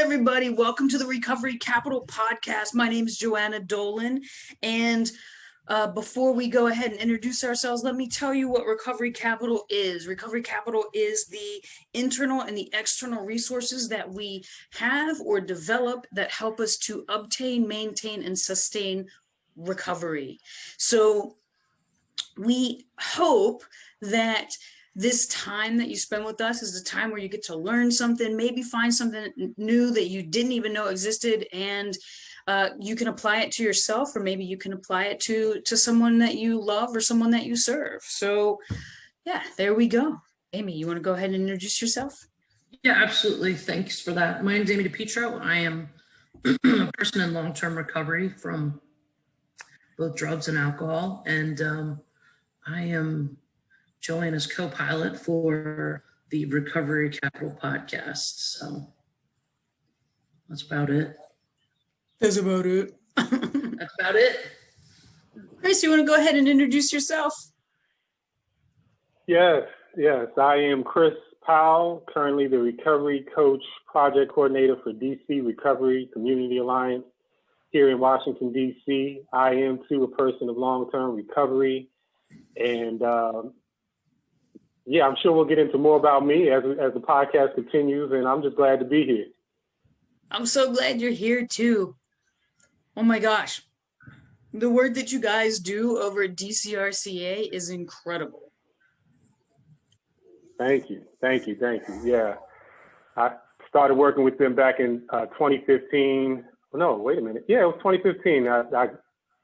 everybody. Welcome to the Recovery Capital Podcast. My name is Joanna Dolan. And before we go ahead and introduce ourselves, let me tell you what Recovery Capital is. Recovery Capital is the internal and the external resources that we have or develop that help us to obtain, maintain, and sustain recovery. So we hope that this time that you spend with us is a time where you get to learn something, maybe find something new that you didn't even know existed, and you can apply it to yourself, or maybe you can apply it to someone that you love or someone that you serve. So yeah, there we go. Amy, you want to go ahead and introduce yourself? Yeah, absolutely. Thanks for that. My name is Amy DePietro. I am a person in long-term recovery from both drugs and alcohol, and I am Joanna's co-pilot for the Recovery Capital Podcast. So that's about it. That's about it. That's about it. Chris, you want to go ahead and introduce yourself? Yes. I am Chris Powell, currently the Recovery Coach Project Coordinator for DC Recovery Community Alliance here in Washington, D.C. I am, too, a person of long-term recovery. And I'm sure we'll get into more about me as the podcast continues, and I'm just glad to be here. I'm so glad you're here, too. Oh, my gosh. The work that you guys do over at DCRCA is incredible. Thank you. Yeah. I started working with them back in 2015. No, wait a minute. Yeah, it was 2015.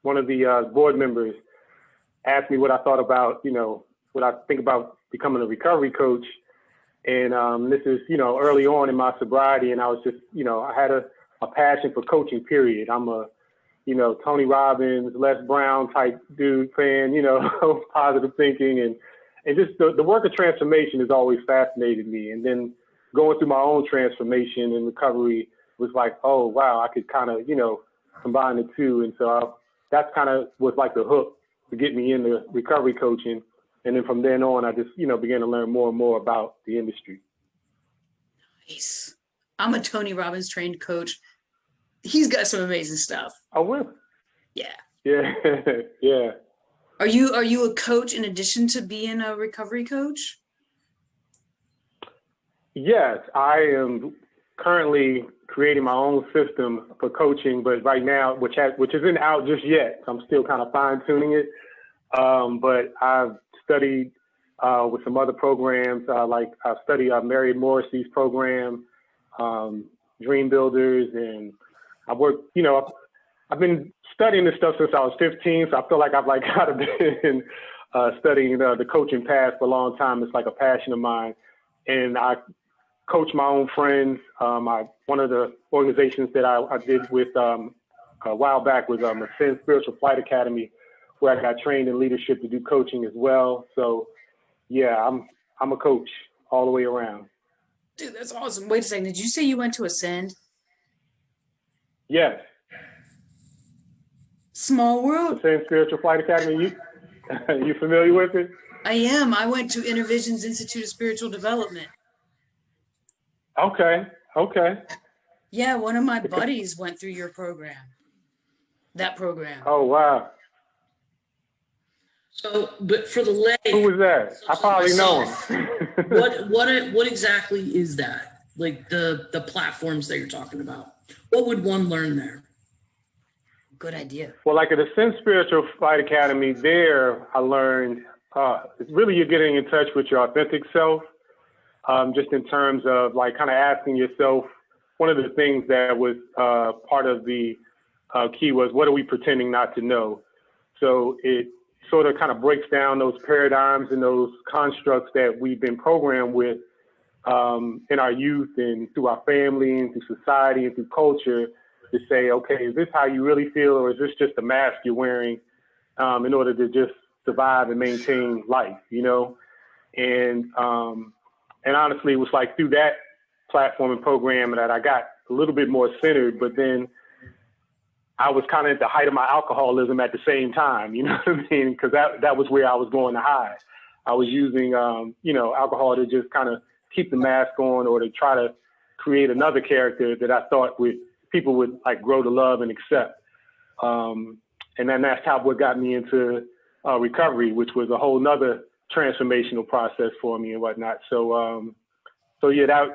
One of the board members asked me what I thought about, what I think about becoming a recovery coach. And this is, early on in my sobriety. And I was just, I had a passion for coaching, period. I'm a, Tony Robbins, Les Brown type dude fan, positive thinking. And just the work of transformation has always fascinated me. And then going through my own transformation and recovery was like, oh, wow, I could kind of, combine the two. And so that's kind of was like the hook to get me into recovery coaching. And then from then on, I just, began to learn more and more about the industry. Nice. I'm a Tony Robbins trained coach. He's got some amazing stuff. Oh, really? Yeah. Yeah. Are you a coach in addition to being a recovery coach? Yes, I am currently creating my own system for coaching, but right now, which isn't out just yet. I'm still kind of fine tuning it. But I've studied with some other programs, like I've studied Mary Morrissey's program, Dream Builders, and I've worked, I've been studying this stuff since I was 15, so I feel like I've kind of been studying the coaching path for a long time. It's like a passion of mine, and I coach my own friends. One of the organizations that I did with a while back was Ascend Spiritual Flight Academy, where I got trained in leadership to do coaching as well. So yeah, I'm a coach all the way around. Dude, that's awesome. Wait a second. Did you say you went to Ascend? Yes. Small world. Ascend Spiritual Flight Academy. You familiar with it? I am. I went to Intervision's Institute of Spiritual Development. Okay. Yeah, one of my buddies went through your program. That program. Oh, wow. So, but for the lay, who was that? I probably know him. what exactly is that? Like the platforms that you're talking about? What would one learn there? Good idea. Well, like at the Ascend Spiritual Flight Academy, there I learned it's really you're getting in touch with your authentic self, just in terms of kind of asking yourself. One of the things that was part of the key was, what are we pretending not to know? So it sort of kind of breaks down those paradigms and those constructs that we've been programmed with in our youth and through our family and through society and through culture, to say, okay, is this how you really feel, or is this just a mask you're wearing in order to just survive and maintain life, And honestly, it was like through that platform and program that I got a little bit more centered, but then I was kind of at the height of my alcoholism at the same time, you know what I mean? Because that was where I was going to hide. I was using, alcohol to just kind of keep the mask on, or to try to create another character that I thought people would like grow to love and accept. And then that's what got me into recovery, which was a whole nother transformational process for me and whatnot. So yeah, that,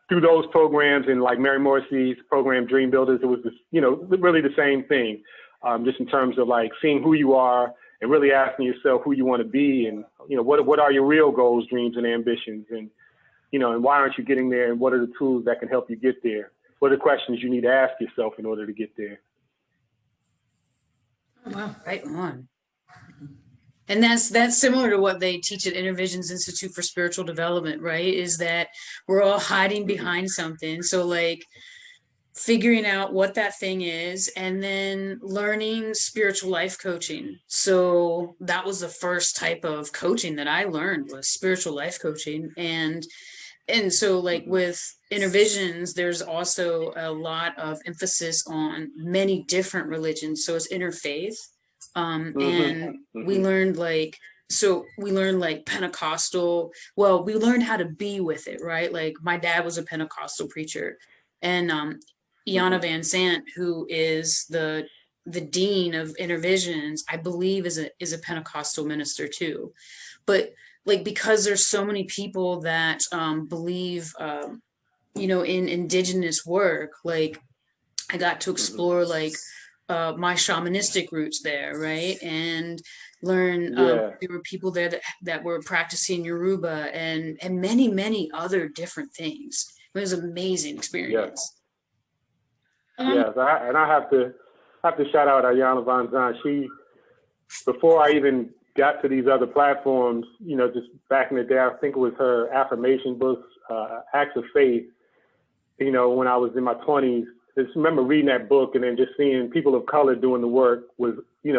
through those programs and like Mary Morrissey's program, Dream Builders, it was, really the same thing, just in terms of like seeing who you are and really asking yourself who you want to be and, what are your real goals, dreams, and ambitions, and, and why aren't you getting there, and what are the tools that can help you get there? What are the questions you need to ask yourself in order to get there? Oh, wow. Right on. And that's similar to what they teach at Intervision's Institute for Spiritual Development, right? Is that we're all hiding behind something. So like figuring out what that thing is and then learning spiritual life coaching. So that was the first type of coaching that I learned, was spiritual life coaching. And so like with Intervisions, there's also a lot of emphasis on many different religions. So it's interfaith. And we learned like Pentecostal. Well, we learned how to be with it, right? Like my dad was a Pentecostal preacher, and Iana Van Sant, who is the dean of Intervisions, I believe is a Pentecostal minister too. But like, because there's so many people that believe in indigenous work, like I got to explore like my shamanistic roots there, right? And learn there were people there that were practicing Yoruba and many other different things. It was an amazing experience. Yes, I have to shout out Ayana Van Zandt. She, before I even got to these other platforms, just back in the day, I think it was her affirmation books, Acts of Faith. When I was in my 20s, I just remember reading that book and then just seeing people of color doing the work. Was, she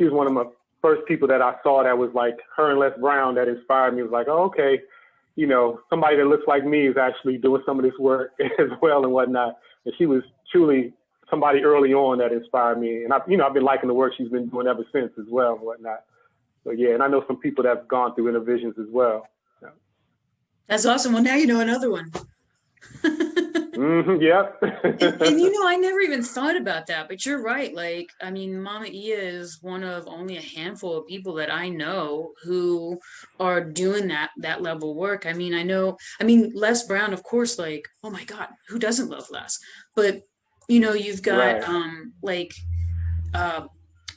was one of my first people that I saw that was like her and Les Brown that inspired me. It was like, oh, okay, somebody that looks like me is actually doing some of this work as well and whatnot. And she was truly somebody early on that inspired me. And I've been liking the work she's been doing ever since as well and whatnot. So yeah, and I know some people that have gone through Intervisions as well. Yeah. That's awesome. Well, now you know another one. Yep. and I never even thought about that, but you're right. Like, I mean, Mama Ia is one of only a handful of people that I know who are doing that level work. I mean, Les Brown, of course, like, oh my God, who doesn't love Les? But, you've got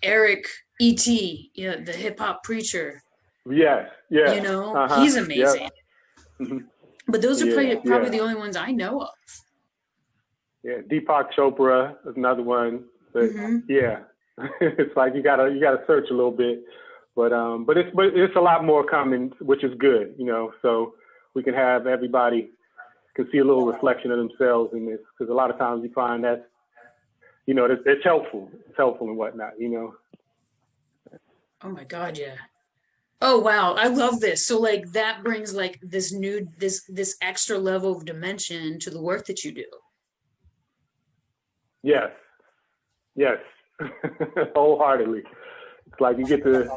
Eric E.T., the hip hop preacher. Yes. He's amazing. Yep. But those are probably the only ones I know of. Yeah, Deepak Chopra is another one. But yeah, it's like you gotta search a little bit. But it's a lot more coming, which is good, so we can have everybody can see a little reflection of themselves in this, because a lot of times you find that, it's helpful. It's helpful and whatnot, Oh my God, yeah. Oh wow, I love this. So like that brings like this extra level of dimension to the work that you do. Yes. Wholeheartedly. It's like you get to,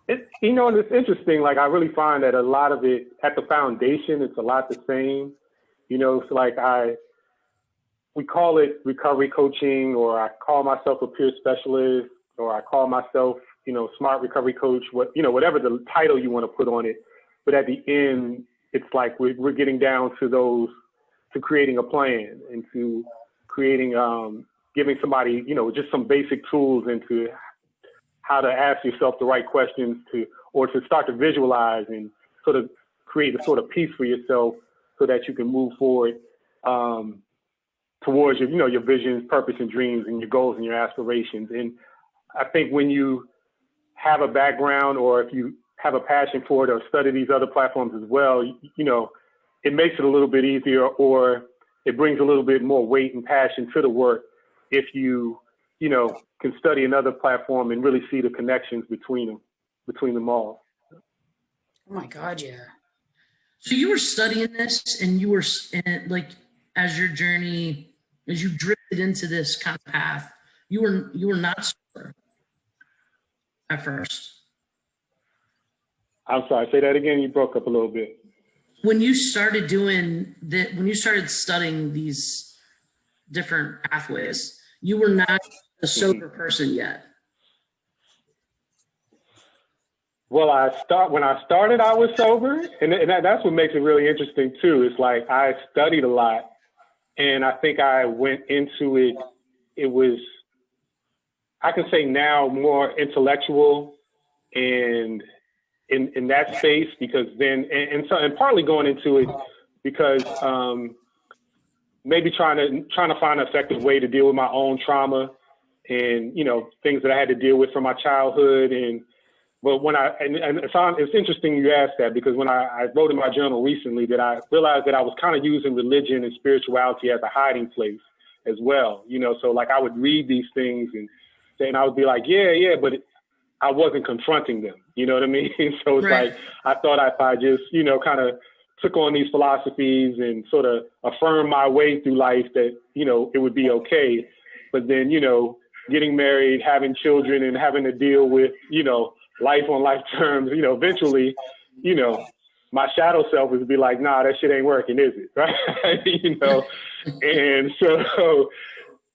and it's interesting. Like I really find that a lot of it at the foundation, it's a lot the same. It's like we call it recovery coaching, or I call myself a peer specialist, or I call myself, smart recovery coach, whatever the title you want to put on it. But at the end, it's like we're getting down to creating a plan and to creating, giving somebody, just some basic tools into how to ask yourself the right questions or to start to visualize and sort of create a sort of peace for yourself so that you can move forward towards your visions, purpose, and dreams, and your goals and your aspirations. And I think when you have a background, or if you have a passion for it or study these other platforms as well, it makes it a little bit easier, or it brings a little bit more weight and passion to the work if you can study another platform and really see the connections between them all. Oh my God, yeah. So you were studying this, and you were, like, as your journey, as you drifted into this kind of path, you were not sober at first. I'm sorry, say that again. You broke up a little bit. when you started doing that, when you started studying these different pathways, you were not a sober person yet. Well, when I started, I was sober, and that's what makes it really interesting too. It's like I studied a lot, and I think I went into it. It was, I can say now, more intellectual, and in that space, because then and partly going into it because maybe trying to find an effective way to deal with my own trauma and, you know, things that I had to deal with from my childhood. But when it's interesting you asked that, because when I wrote in my journal recently that I realized that I was kind of using religion and spirituality as a hiding place as well, you know. So like I would read these things and I would be like, yeah, but I wasn't confronting them, you know what I mean? So it's Right. like, I thought if I just, you know, kind of took on these philosophies and sort of affirm my way through life that, you know, it would be okay. But then, you know, getting married, having children, and having to deal with, you know, life on life terms, you know, eventually, you know, my shadow self would be like, nah, that shit ain't working, is it? Right? You know, and so,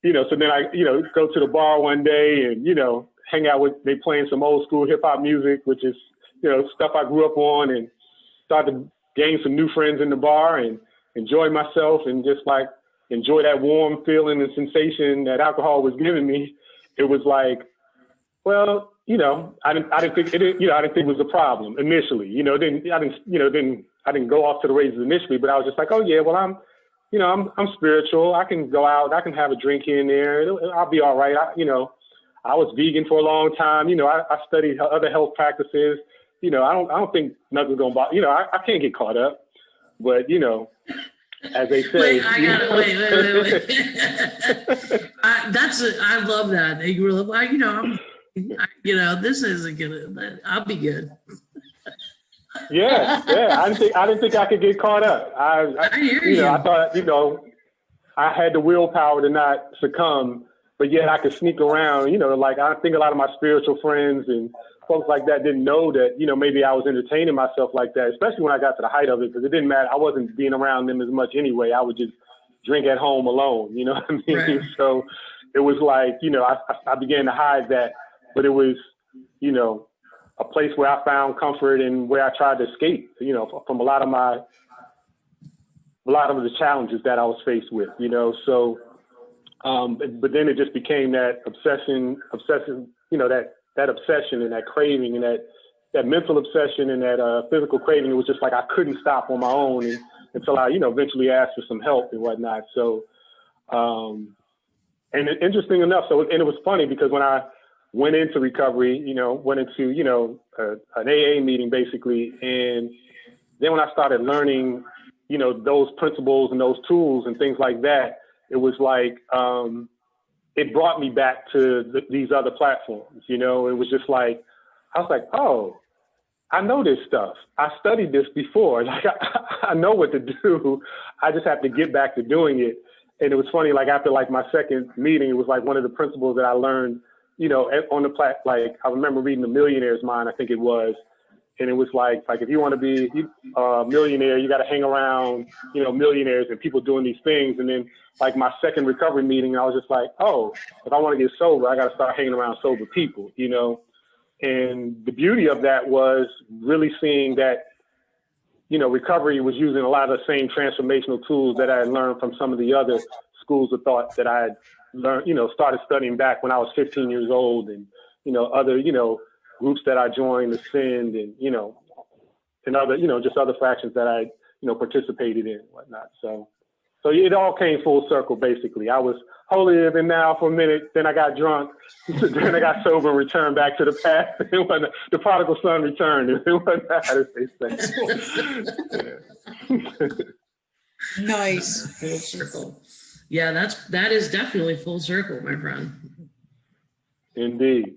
you know, so then I, you know, go to the bar one day and, you know, hang out with, they playing some old school hip hop music, which is, you know, stuff I grew up on, and started to gain some new friends in the bar and enjoy myself and just like enjoy that warm feeling and sensation that alcohol was giving me. It was like, well, you know, I didn't think it was a problem initially. You know, I didn't go off to the races initially, but I was just like, oh yeah, well I'm spiritual. I can go out, I can have a drink here and there. I'll be all right. I was vegan for a long time. You know, I studied other health practices. You know, I don't think nothing's gonna bother. You know, I can't get caught up. But you know, as they say, Wait. I love that. You were like, you know, this isn't gonna. I'll be good. Yeah. I didn't think I could get caught up. I hear you. I thought, you know, I had the willpower to not succumb, but yet I could sneak around. You know, like I think a lot of my spiritual friends and folks like that didn't know that, you know, maybe I was entertaining myself like that, especially when I got to the height of it, because it didn't matter. I wasn't being around them as much anyway. I would just drink at home alone. You know what I mean? Right. So it was like, you know, I began to hide that, but it was, you know, a place where I found comfort and where I tried to escape, you know, from a lot of the challenges that I was faced with, you know. So, but then it just became that obsession, you know, that obsession and that craving and that mental obsession and that physical craving. It was just like I couldn't stop on my own until I, you know, eventually asked for some help and whatnot. So, and interesting enough, and it was funny because when I went into recovery, you know, went into, you know, an AA meeting basically. And then when I started learning, you know, those principles and those tools and things like that, it was like, it brought me back to these other platforms, you know. It was just like, I was like, oh, I know this stuff. I studied this before. Like, I know what to do. I just have to get back to doing it. And it was funny, like after like my second meeting, it was like one of the principles that I learned, you know, on the like I remember reading The Millionaire's Mind, I think it was, and it was like if you want to be a millionaire, you got to hang around, you know, millionaires and people doing these things. And then like my second recovery meeting, I was just like, oh, if I want to get sober, I got to start hanging around sober people, you know. And the beauty of that was really seeing that, you know, recovery was using a lot of the same transformational tools that I had learned from some of the other schools of thought that I had learned, you know, started studying back when I was 15 years old, and, you know, other, you know, groups that I joined, Ascend, and, you know, and other, you know, just other fractions that I, you know, participated in and whatnot. So it all came full circle, basically. I was holier than now for a minute, then I got drunk, then I got sober and returned back to the past. And when the prodigal son returned, and whatnot, as they say. Nice. Full circle. Yeah, that is definitely full circle, my friend. Indeed.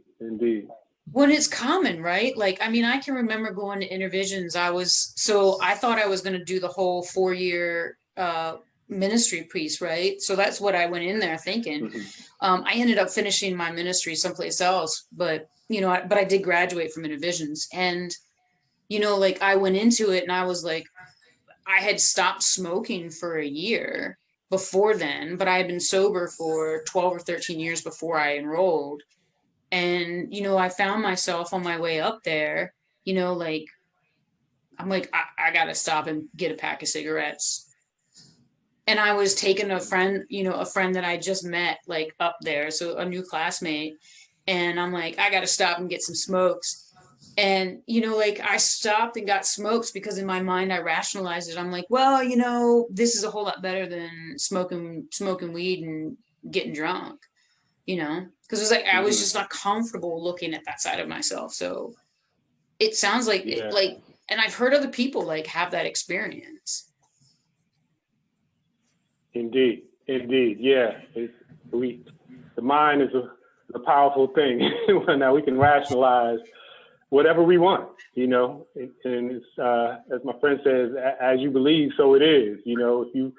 When it's common, right? Like, I mean, I can remember going to intervisions. I thought I was going to do the whole 4-year ministry piece, right? So that's what I went in there thinking. Mm-hmm. I ended up finishing my ministry someplace else, but, you know, but I did graduate from intervisions. And, you know, like I went into it and I was like, I had stopped smoking for a year before then, but I had been sober for 12 or 13 years before I enrolled. And, I found myself on my way up there, like, I'm like, I got to stop and get a pack of cigarettes. And I was taking a friend, a friend that I just met, like, up there, so a new classmate. And I'm like, I got to stop and get some smokes. And, like, I stopped and got smokes because in my mind I rationalized it. I'm like, well, this is a whole lot better than smoking weed and getting drunk, because it was like I was just not comfortable looking at that side of myself. So it sounds like Yeah. And I've heard other people like have that experience. Indeed. Yeah. The mind is a powerful thing. Now we can rationalize whatever we want, and it's, as my friend says, as you believe, so it is, if you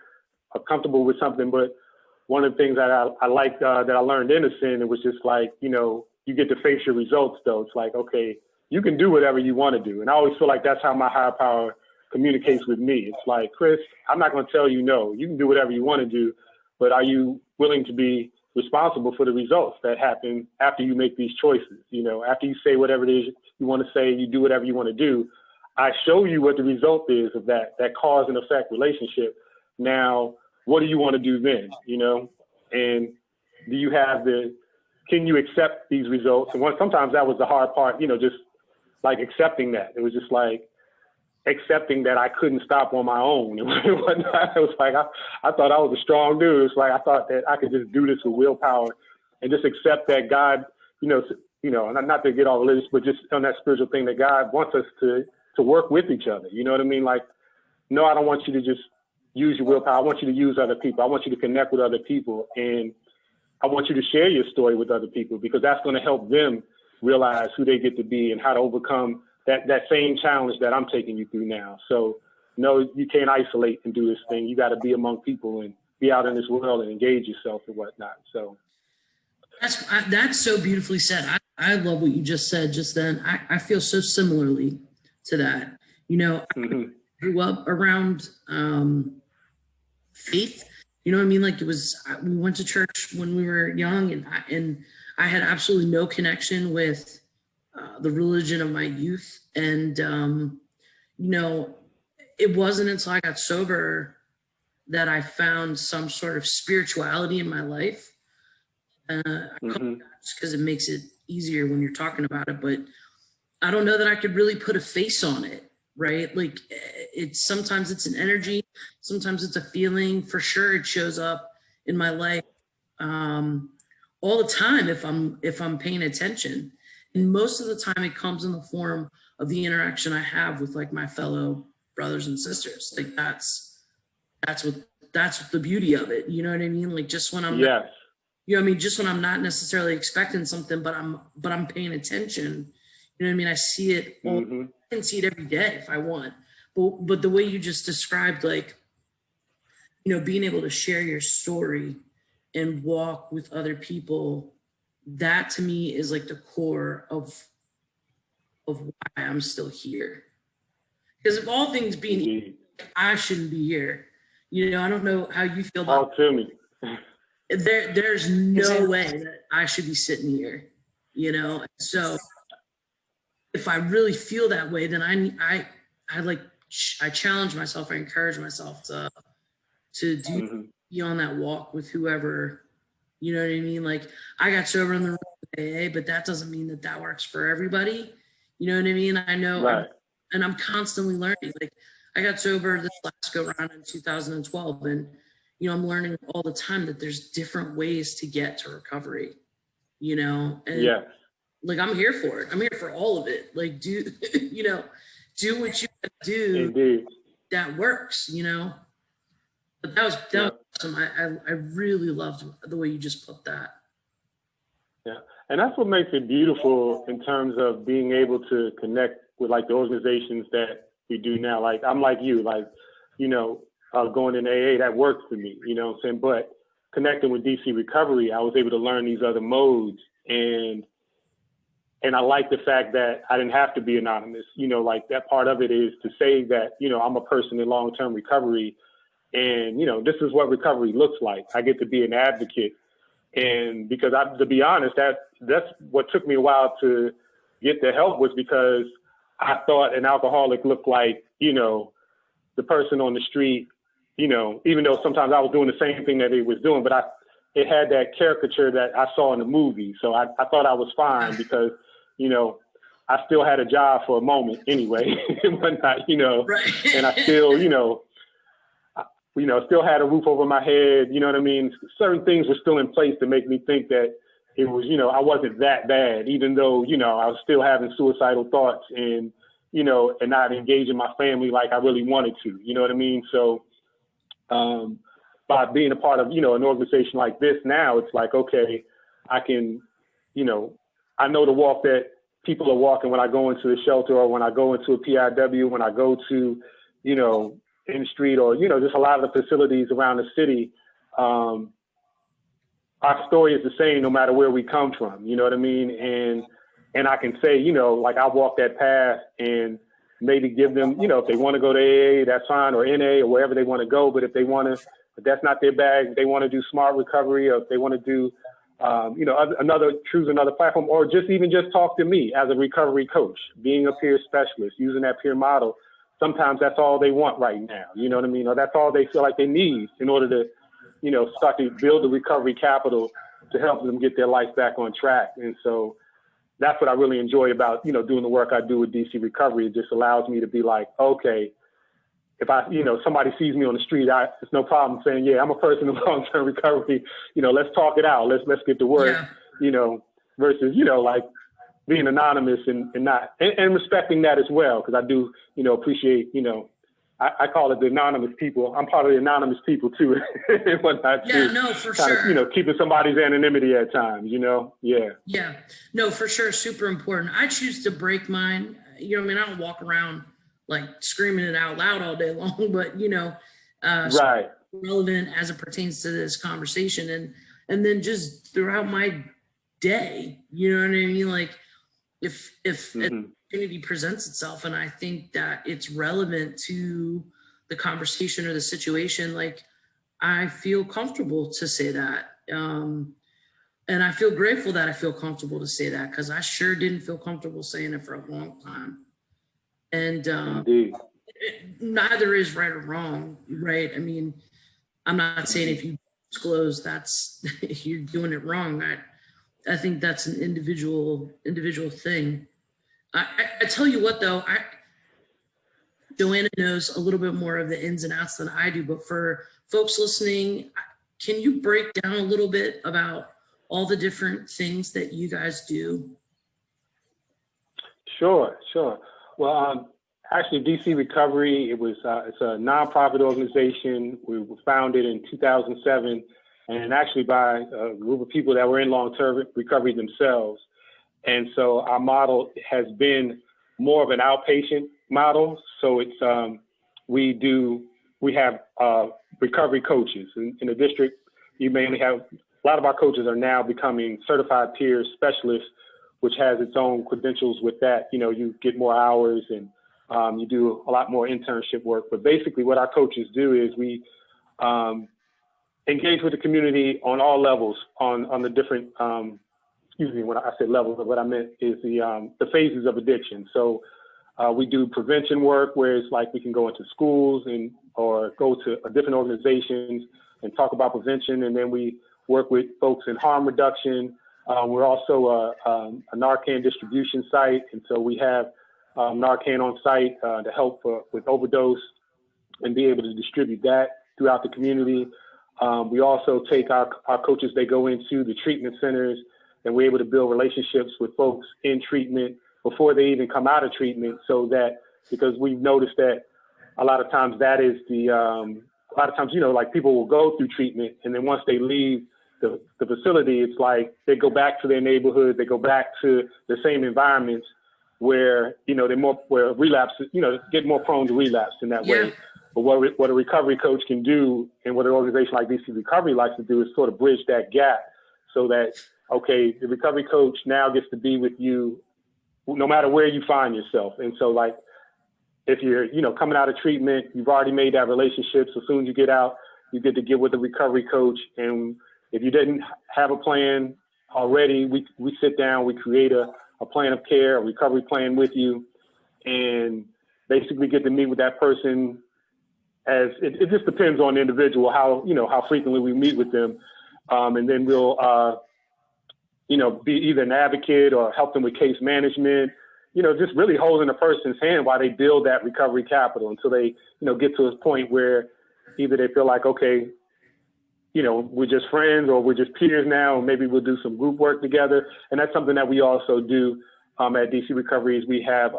are comfortable with something. But one of the things that I liked that I learned innocent, it was just like, you get to face your results though. It's like, okay, you can do whatever you want to do. And I always feel like that's how my higher power communicates with me. It's like, Chris, I'm not going to tell you no. You can do whatever you want to do, but are you willing to be responsible for the results that happen after you make these choices? After you say whatever it is you want to say, you do whatever you want to do. I show you what the result is of that cause and effect relationship. Now, what do you want to do then? And do you have can you accept these results? And sometimes that was the hard part, just like accepting that. It was just like accepting that I couldn't stop on my own. It was like, I thought I was a strong dude. It's like, I thought that I could just do this with willpower and just accept that God, not to get all religious, but just on that spiritual thing that God wants us to work with each other. You know what I mean? Like, no, I don't want you to just use your willpower. I want you to use other people. I want you to connect with other people. And I want you to share your story with other people, because that's going to help them realize who they get to be and how to overcome that same challenge that I'm taking you through now. So, no, you can't isolate and do this thing. You got to be among people and be out in this world and engage yourself and whatnot. So that's so beautifully said. I love what you just said just then. I feel so similarly to that. I grew up around faith. You know what I mean? Like we went to church when we were young, and I had absolutely no connection with the religion of my youth. And, it wasn't until I got sober that I found some sort of spirituality in my life. Just because it makes it easier when you're talking about it, but I don't know that I could really put a face on it, right? Like sometimes it's an energy, sometimes it's a feeling. For sure, it shows up in my life all the time if I'm paying attention. And most of the time it comes in the form of the interaction I have with like my fellow brothers and sisters. Like that's what the beauty of it. You know what I mean? Like just when I'm just when I'm not necessarily expecting something, but I'm paying attention. You know what I mean? I see it I can see it every day if I want. But the way you just described, like, being able to share your story and walk with other people, that to me is like the core of why I'm still here. Because of all things being equal, I shouldn't be here. I don't know how you feel about it. To me. There's no way that I should be sitting here, So if I really feel that way, then I challenge myself, I encourage myself to be on that walk with whoever. You know what I mean? Like, I got sober in the room with AA, but that doesn't mean that works for everybody. You know what I mean? I know, right. I'm constantly learning. Like, I got sober this last go round in 2012, and I'm learning all the time that there's different ways to get to recovery. And like, I'm here for it. I'm here for all of it. Like, do what you do. Indeed. That works. But that was awesome. I really loved the way you just put that. Yeah. And that's what makes it beautiful in terms of being able to connect with like the organizations that we do now. Like, I'm like you, like, going in AA, that worked for me, you know what I'm saying? But connecting with DC Recovery, I was able to learn these other modes and And I like the fact that I didn't have to be anonymous. You know, like that part of it is to say that, you know, I'm a person in long-term recovery, and, you know, this is what recovery looks like. I get to be an advocate. And because to be honest, that's what took me a while to get the help, was because I thought an alcoholic looked like, you know, the person on the street, you know, even though sometimes I was doing the same thing that he was doing, but it had that caricature that I saw in the movie. So I thought I was fine because, you know, I still had a job for a moment anyway, and whatnot, you know, Right. and I still, still had a roof over my head. You know what I mean? Certain things were still in place to make me think that it was, you know, I wasn't that bad, even though, you know, I was still having suicidal thoughts and, you know, and not engaging my family like I really wanted to, you know what I mean? So by being a part of, you know, an organization like this now, it's like, okay, I can, you know, I know the walk that people are walking when I go into the shelter, or when I go into a PIW, when I go to, you know, in the street, or, you know, just a lot of the facilities around the city. Our story is the same no matter where we come from, you know what I mean? And I can say, you know, like I walk that path and maybe give them, you know, if they want to go to AA, that's fine, or NA, or wherever they want to go. But if they want to, if that's not their bag, if they want to do smart recovery, or if they want to do, you know, choose another platform, or just talk to me as a recovery coach, being a peer specialist, using that peer model. Sometimes that's all they want right now, you know what I mean? Or that's all they feel like they need in order to, you know, start to build the recovery capital to help them get their life back on track. And so that's what I really enjoy about, you know, doing the work I do with DC Recovery. It just allows me to be like, okay, if I, you know, somebody sees me on the street, it's no problem saying, yeah, I'm a person in long-term recovery. You know, let's talk it out. Let's get to work, Yeah. you know, versus, you know, like being anonymous and respecting that as well. Cause I do, you know, appreciate, you know, I call it the anonymous people. I'm part of the anonymous people too. And whatnot, Yeah, too. no, for Kind of, sure. you know, keeping somebody's anonymity at times, you know? Yeah. Yeah, no, for sure. Super important. I choose to break mine. You know, I mean, I don't walk around like screaming it out loud all day long, but, you know, Right. relevant as it pertains to this conversation. And then just throughout my day, you know what I mean? Like if an opportunity presents itself and I think that it's relevant to the conversation or the situation, like I feel comfortable to say that. And I feel grateful that I feel comfortable to say that, because I sure didn't feel comfortable saying it for a long time. And neither is right or wrong, right? I mean, I'm not saying if you disclose that's you're doing it wrong. I think that's an individual thing. I tell you what, though, Joanna knows a little bit more of the ins and outs than I do, but for folks listening, can you break down a little bit about all the different things that you guys do? Sure. Well, actually, DC Recovery, it's a nonprofit organization. We were founded in 2007, and actually by a group of people that were in long-term recovery themselves. And so our model has been more of an outpatient model. So it's we have recovery coaches in the district. You mainly have a lot of our coaches are now becoming certified peer specialists, which has its own credentials with that. You know, you get more hours and you do a lot more internship work. But basically what our coaches do is we engage with the community on all levels, on the different, excuse me, when I said levels, what I meant is the phases of addiction. So we do prevention work where it's like we can go into schools or go to different organizations and talk about prevention. And then we work with folks in harm reduction. We're also a Narcan distribution site. And so we have Narcan on site to help with overdose and be able to distribute that throughout the community. We also take our coaches, they go into the treatment centers, and we're able to build relationships with folks in treatment before they even come out of treatment, so that, because we've noticed that a lot of times that is a lot of times, you know, like people will go through treatment, and then once they leave the facility, it's like they go back to their neighborhood, they go back to the same environments where, you know, where relapse, you know, get more prone to relapse in that way. But what a recovery coach can do, and what an organization like DC Recovery likes to do, is sort of bridge that gap, so that, okay, the recovery coach now gets to be with you no matter where you find yourself. And so like, if you're, coming out of treatment, you've already made that relationship. So as soon as you get out, you get to get with a recovery coach. And if you didn't have a plan already, we sit down, we create a plan of care, a recovery plan with you, and basically get to meet with that person. As it just depends on the individual, how frequently we meet with them. And then we'll, be either an advocate or help them with case management, just really holding a person's hand while they build that recovery capital until they, get to a point where either they feel like, okay, we're just friends or we're just peers now, and maybe we'll do some group work together. And that's something that we also do at DC Recovery is we have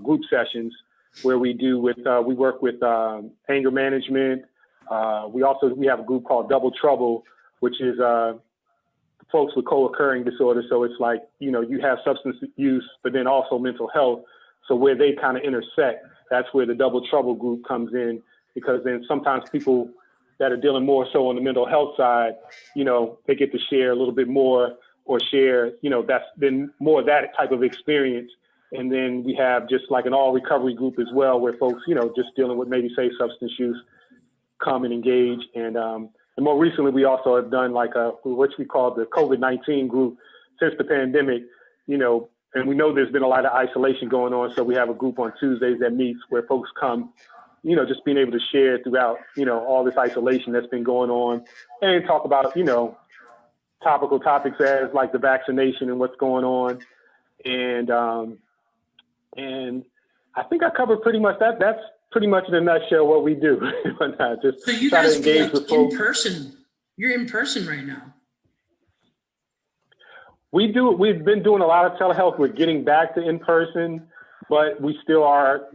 group sessions where we work with anger management. We have a group called Double Trouble, which is folks with co-occurring disorders. So it's like, you have substance use, but then also mental health. So where they kind of intersect, that's where the Double Trouble group comes in, because then sometimes people that are dealing more so on the mental health side, they get to share a little bit more or share, that's been more of that type of experience. And then we have just like an all recovery group as well, where folks, just dealing with maybe say substance use come and engage. And more recently, we also have done like what we call the COVID-19 group since the pandemic, and we know there's been a lot of isolation going on. So we have a group on Tuesdays that meets where folks come, just being able to share throughout, all this isolation that's been going on, and talk about, topical topics as like the vaccination and what's going on. And I think I covered pretty much that. That's pretty much in a nutshell what we do. Just so you try guys to engage like with folks. in person. You're in person right now. We've been doing a lot of telehealth. We're getting back to in person, but we still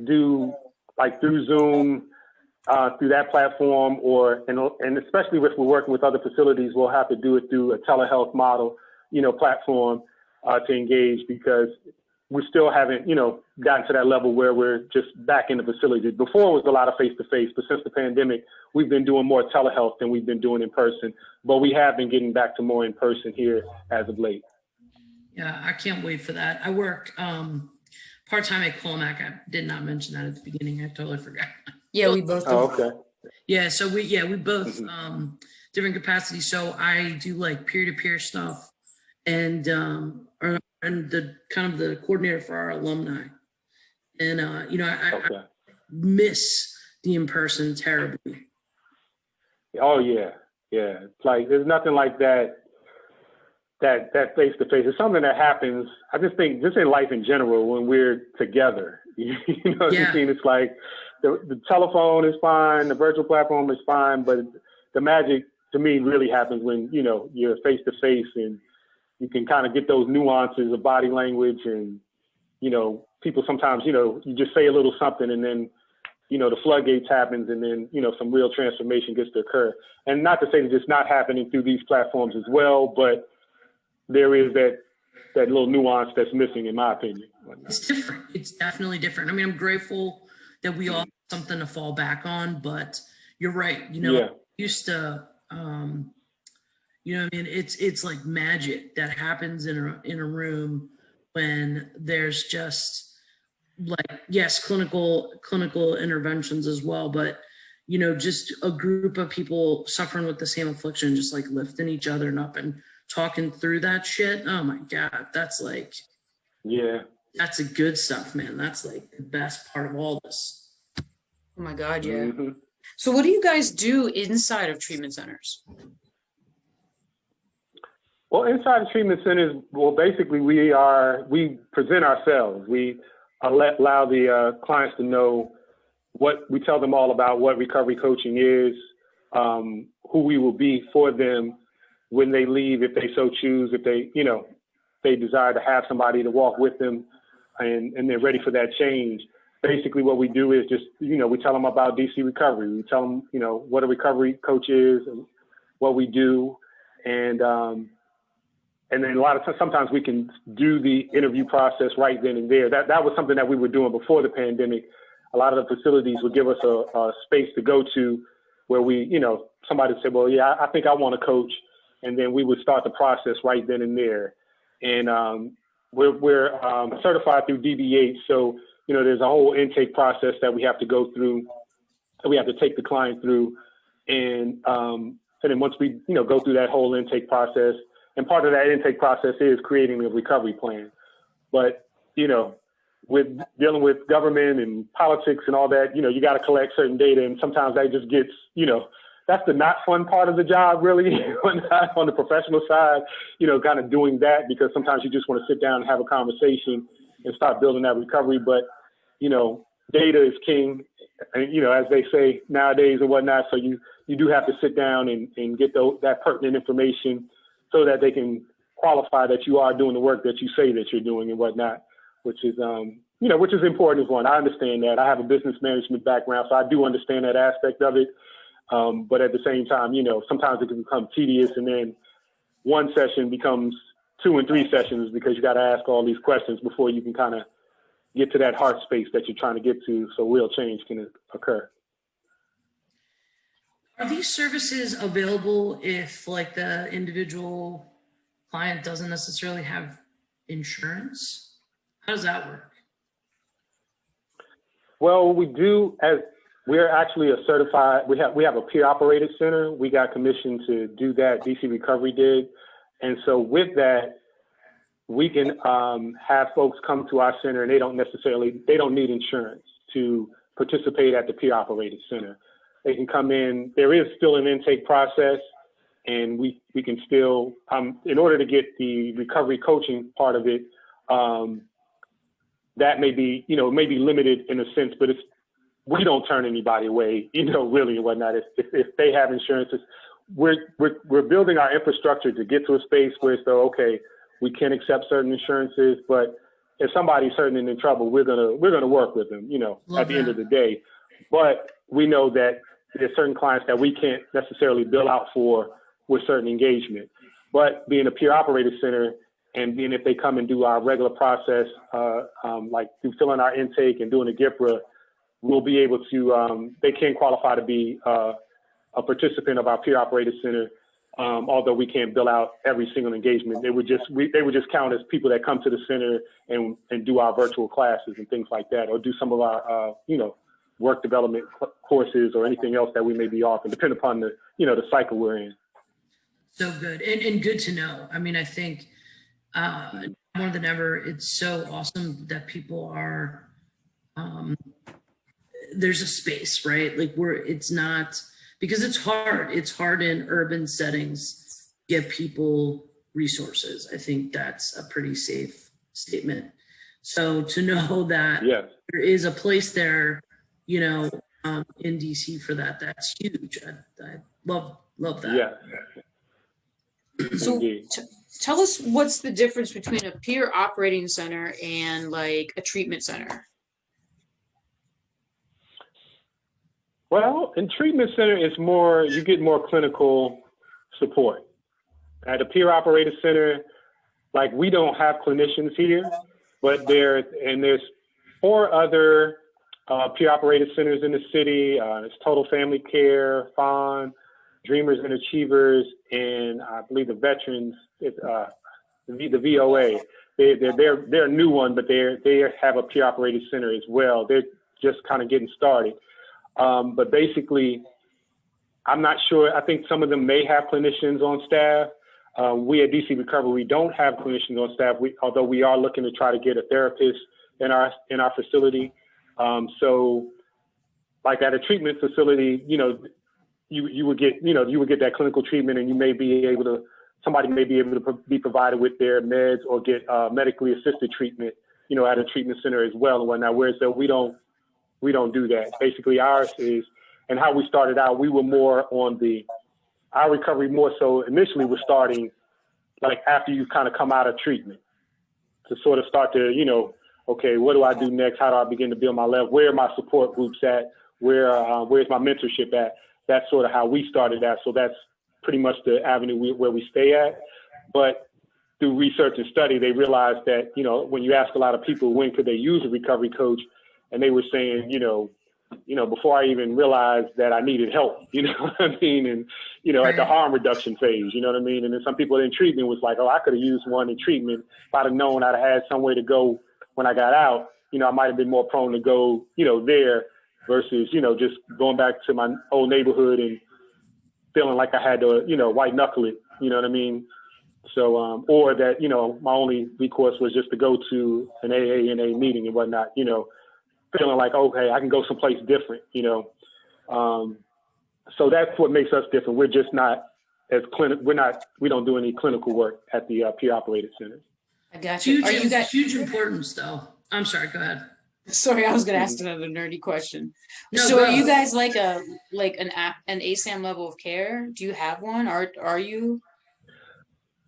do like through Zoom, through that platform, and especially if we're working with other facilities, we'll have to do it through a telehealth model, platform to engage, because we still haven't, gotten to that level where we're just back in the facility. Before it was a lot of face-to-face, but since the pandemic, we've been doing more telehealth than we've been doing in person. But we have been getting back to more in person here as of late. Yeah, I can't wait for that. I work part-time at Colmac. I did not mention that at the beginning. I totally forgot. Yeah, we both do. Oh, okay. Yeah, so we both different capacities. So I do like peer-to-peer stuff, and the kind of the coordinator for our alumni. And I miss the in-person terribly. Oh yeah. It's like there's nothing like that face-to-face. It's something that happens. I just think just in life in general when we're together. It's like the telephone is fine, the virtual platform is fine, but the magic to me really happens when you're face-to-face and you can kind of get those nuances of body language, and people sometimes you just say a little something and then the floodgates happens, and then some real transformation gets to occur. And not to say that it's not happening through these platforms as well, but there is that little nuance that's missing, in my opinion. It's different. It's definitely different. I mean, I'm grateful that we all have something to fall back on, but you're right. Used to, it's like magic that happens in a room when there's just like, yes, clinical interventions as well, but just a group of people suffering with the same affliction, just like lifting each other up and talking through that shit. Oh my God. That's like, that's the good stuff, man. That's like the best part of all this. Oh my God. Yeah. Mm-hmm. So what do you guys do inside of treatment centers? Well, inside the treatment centers, basically we present ourselves. We allow the clients to know we tell them all about what recovery coaching is, who we will be for them when they leave, if they so choose, if they desire to have somebody to walk with them and they're ready for that change. Basically what we do is just, we tell them about DC Recovery. We tell them, what a recovery coach is and what we do. And then sometimes we can do the interview process right then and there. That was something that we were doing before the pandemic. A lot of the facilities would give us a space to go to where somebody would say, well, yeah, I think I want to coach. And then we would start the process right then and there. And we're certified through DBH. So, there's a whole intake process that we have to go through, that we have to take the client through. And then once we, go through that whole intake process, and part of that intake process is creating a recovery plan. But, with dealing with government and politics and all that, you got to collect certain data. And sometimes that just gets, that's the not fun part of the job, really, on the professional side, kind of doing that, because sometimes you just want to sit down and have a conversation and start building that recovery. But, data is king, and, as they say nowadays and whatnot. So you do have to sit down and get that pertinent information so that they can qualify that you are doing the work that you say that you're doing and whatnot, which is, which is important as one. I understand that. I have a business management background, so I do understand that aspect of it. But at the same time, sometimes it can become tedious, and then one session becomes 2 and 3 sessions because you got to ask all these questions before you can kind of get to that heart space that you're trying to get to, so real change can occur. Are these services available if, like, the individual client doesn't necessarily have insurance? How does that work? Well, we do, as we're actually a certified, we have a peer operated center. We got commissioned to do that, DC Recovery did. And so with that, we can have folks come to our center, and they don't need insurance to participate at the peer operated center. They can come in, there is still an intake process, and we can still, in order to get the recovery coaching part of it, that may be, may be limited in a sense, but we don't turn anybody away, really and whatnot. If they have insurance, we're building our infrastructure to get to a space where it's okay, we can accept certain insurances, but if somebody's hurting and in trouble, we're gonna work with them, at the end of the day. But we know that there's certain clients that we can't necessarily bill out for with certain engagement. But being a peer operated center, and being if they come and do our regular process, like through filling our intake and doing a GIPRA, we'll be able to, they can qualify to be a participant of our peer operated center. Although we can't bill out every single engagement, they would just count as people that come to the center and do our virtual classes and things like that, or do some of our, work development courses or anything else that we may be offering, depending upon the, the cycle we're in. So good. And good to know. I mean, I think more than ever, it's so awesome that people are, there's a space, right? Like it's not, because it's hard in urban settings to get people resources. I think that's a pretty safe statement. So to know that there is a place there, in DC for that, that's huge. I love that. Yeah. So tell us, what's the difference between a peer operating center and like a treatment center? Well, in treatment center, it's more, you get more clinical support. At a peer operated center, like, we don't have clinicians here, but there's 4 other peer operated centers in the city. It's Total Family Care, Fawn, Dreamers and Achievers, and I believe the Veterans, the VOA. They're a new one, but they have a peer operated center as well. They're just kind of getting started. But basically, I'm not sure. I think some of them may have clinicians on staff. We at DC Recovery, we don't have clinicians on staff, although we are looking to try to get a therapist in our facility. So like at a treatment facility, you would get that clinical treatment, and somebody may be able to be provided with their meds or get medically assisted treatment, at a treatment center as well and whatnot. Whereas we don't do that. Basically, ours is, and how we started out, we were more on our recovery more so initially was starting like after you kind of come out of treatment, to sort of start to, okay, what do I do next? How do I begin to build my level? Where are my support groups at? Where's my mentorship at? That's sort of how we started at. So that's pretty much the avenue where we stay at. But through research and study, they realized that, when you ask a lot of people when could they use a recovery coach, and they were saying, before I even realized that I needed help, you know what I mean? And, at the harm reduction phase, you know what I mean? And then some people in treatment was like, oh, I could have used one in treatment. If I'd have known I'd have had somewhere to go when I got out, I might have been more prone to go, there versus, just going back to my old neighborhood and feeling like I had to, white knuckle it, you know what I mean? So, or that, my only recourse was just to go to an AANA meeting and whatnot, feeling like, okay, I can go someplace different, so that's what makes us different. We're just not as we don't do any clinical work at the peer operated centers. I got you. Are you guys huge importance though? I'm sorry, go ahead. Sorry, I was going to ask another nerdy question. No, so are you guys like an ASAM level of care? Do you have one? Are you?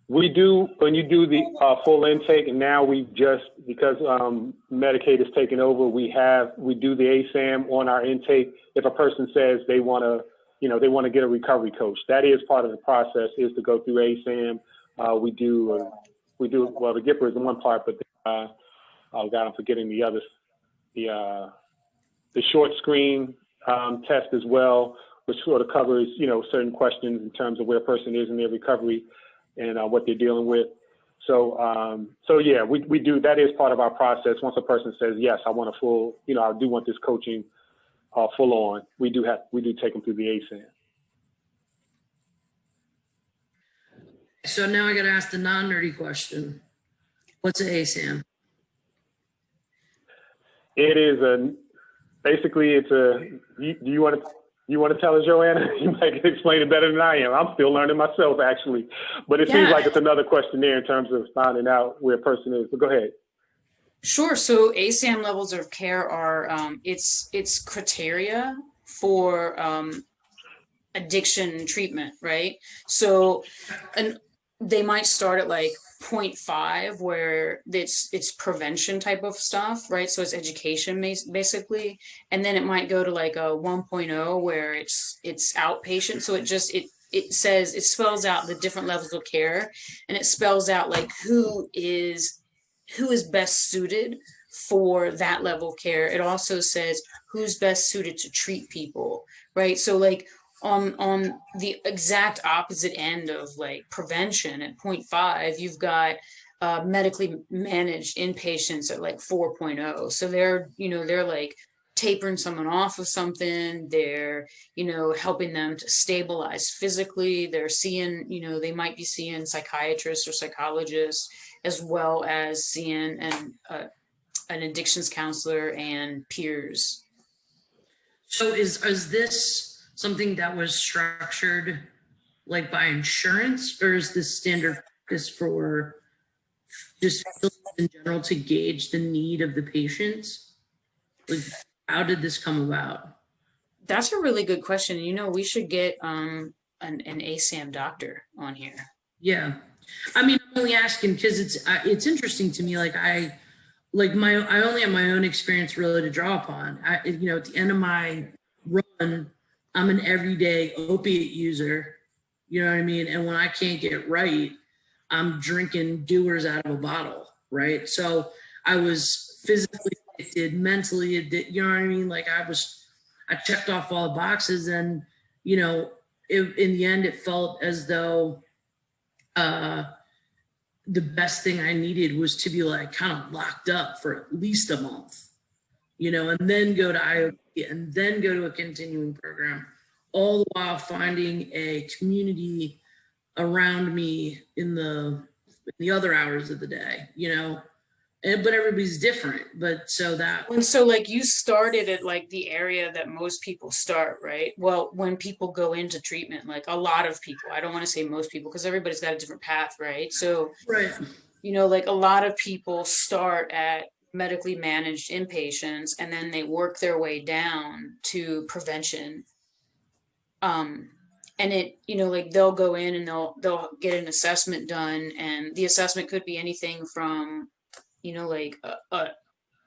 We do, when you do the full intake, and now because Medicaid has taken over, we do the ASAM on our intake. If a person says they want to, they want to get a recovery coach, that is part of the process, is to go through ASAM. We do, well, the GIPR is the one part, but oh God, I'm forgetting the others. The short screen test as well, which sort of covers, certain questions in terms of where a person is in their recovery and what they're dealing with. So yeah, we do, that is part of our process. Once a person says, yes, I want a full, I do want this coaching full on, we do take them through the ASAM. So now I got to ask the non-nerdy question. What's an ASAM? It is basically do you want to tell us, Joanna? You might explain it better than I am. I'm still learning myself, actually. But it seems like it's another questionnaire in terms of finding out where a person is. But go ahead. Sure. So ASAM levels of care are, it's criteria for addiction treatment, right? So, and they might start at like 0.5 where it's prevention type of stuff, right? So it's education basically, and then it might go to like a 1.0 where it's outpatient. So it spells out the different levels of care, and it spells out like who is best suited for that level of care. It also says who's best suited to treat people, right? So like on the exact opposite end of like prevention at 0.5, you've got medically managed inpatients at like 4.0. So they're like tapering someone off of something. They're, helping them to stabilize physically. They're seeing, they might be seeing psychiatrists or psychologists, as well as seeing an addictions counselor and peers. So is this something that was structured like by insurance, or is this standard practice for just in general to gauge the need of the patients? Like, how did this come about? That's a really good question. We should get an ASAM doctor on here. Yeah. I mean, I'm only asking because it's interesting to me. Like I only have my own experience really to draw upon. At the end of my run, I'm an everyday opiate user, you know what I mean? And when I can't get right, I'm drinking Dewar's out of a bottle, right? So I was physically addicted, mentally addicted, you know what I mean? Like I checked off all the boxes, and, in the end, it felt as though the best thing I needed was to be like kind of locked up for at least a month, and then go to IOP and then go to a continuing program, all the while finding a community around me in the other hours of the day, but everybody's different. But so like you started at like the area that most people start, right? Well, when people go into treatment, like a lot of people, I don't want to say most people because everybody's got a different path, right? So, right. Like a lot of people start at medically managed inpatients, and then they work their way down to prevention. And it, like they'll go in and they'll get an assessment done, and the assessment could be anything from, like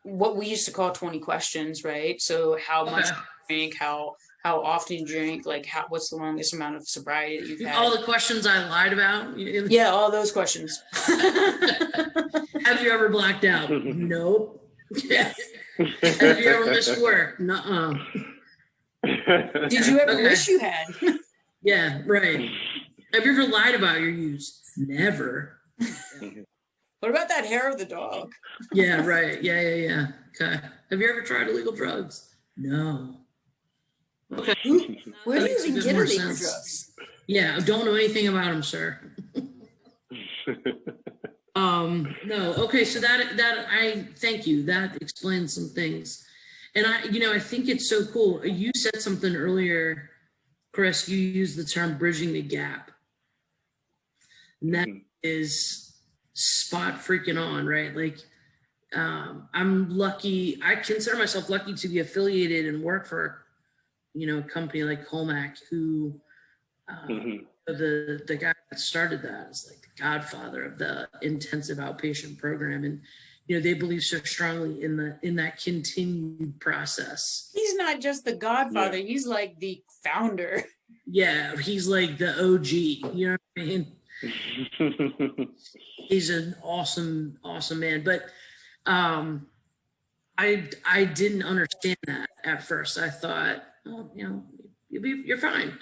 what we used to call 20 questions, right? So how much you drink, how often you drink, like what's the longest amount of sobriety that you've had? All the questions I lied about. Yeah, all those questions. Have you ever blacked out? Nope. Have you ever missed work? Nuh-uh. Did you ever wish you had? Yeah, right. Have you ever lied about your use? Never. What about that hair of the dog? Yeah, right. Yeah. Okay. Have you ever tried illegal drugs? No. Okay. Where do you Makes a even bit get more illegal sense. drugs? Yeah, I don't know anything about him, sir. No. Okay, so that I thank you. That explains some things. And I think it's so cool. You said something earlier, Chris, you used the term bridging the gap. And that is spot freaking on, right? Like I'm lucky, I consider myself lucky to be affiliated and work for, a company like Colmac, who the guy that started that is like the godfather of the intensive outpatient program. And they believe so strongly in that continued process. He's not just the godfather, he's like the founder. Yeah, he's like the OG, you know what I mean? He's an awesome man. But I didn't understand that at first. I thought, oh, you're fine.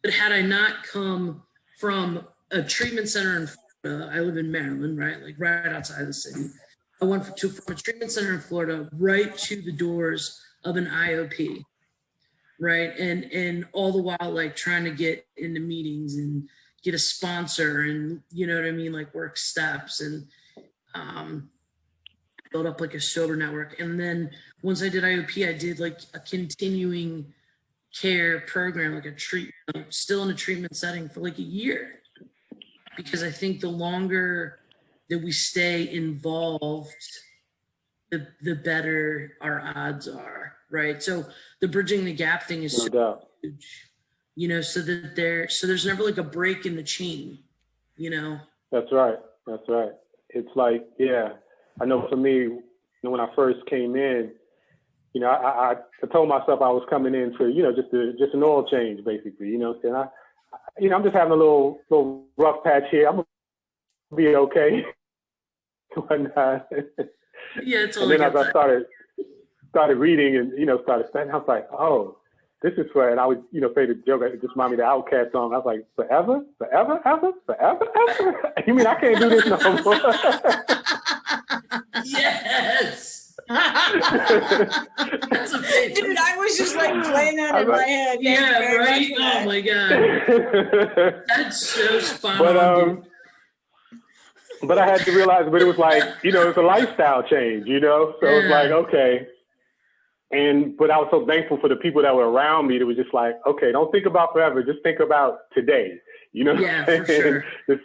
But had I not come from a treatment center in Florida, I live in Maryland, right? Like right outside the city. I went from a treatment center in Florida right to the doors of an IOP, right? And all the while, like trying to get into meetings and get a sponsor and, you know what I mean? Like work steps and build up like a sober network. And then once I did IOP, I did like a continuing care program, like a treatment, still in a treatment setting for like a year. Because I think the longer that we stay involved, the better our odds are, right? So the bridging the gap thing is so huge, so that there's never like a break in the chain, That's right. It's like, I know for me, when I first came in, I told myself I was coming in for, just an oil change, basically, saying I'm just having a little rough patch here. I'm gonna be okay. Yeah, it's all. And then as I started reading and started studying, I was like, oh, this is for. And I would say the joke. It just reminded me of the Outkast song. I was like, forever, ever. You mean I can't do this no more? Yes. That's amazing. Dude, I was just like playing that in my head. Yeah, right. Oh my god, that's so spot on. But I had to realize, but it was like, it's a lifestyle change, so it's like, okay. But I was so thankful for the people that were around me that was just like, okay, don't think about forever, just think about today, Yeah, for sure. Just,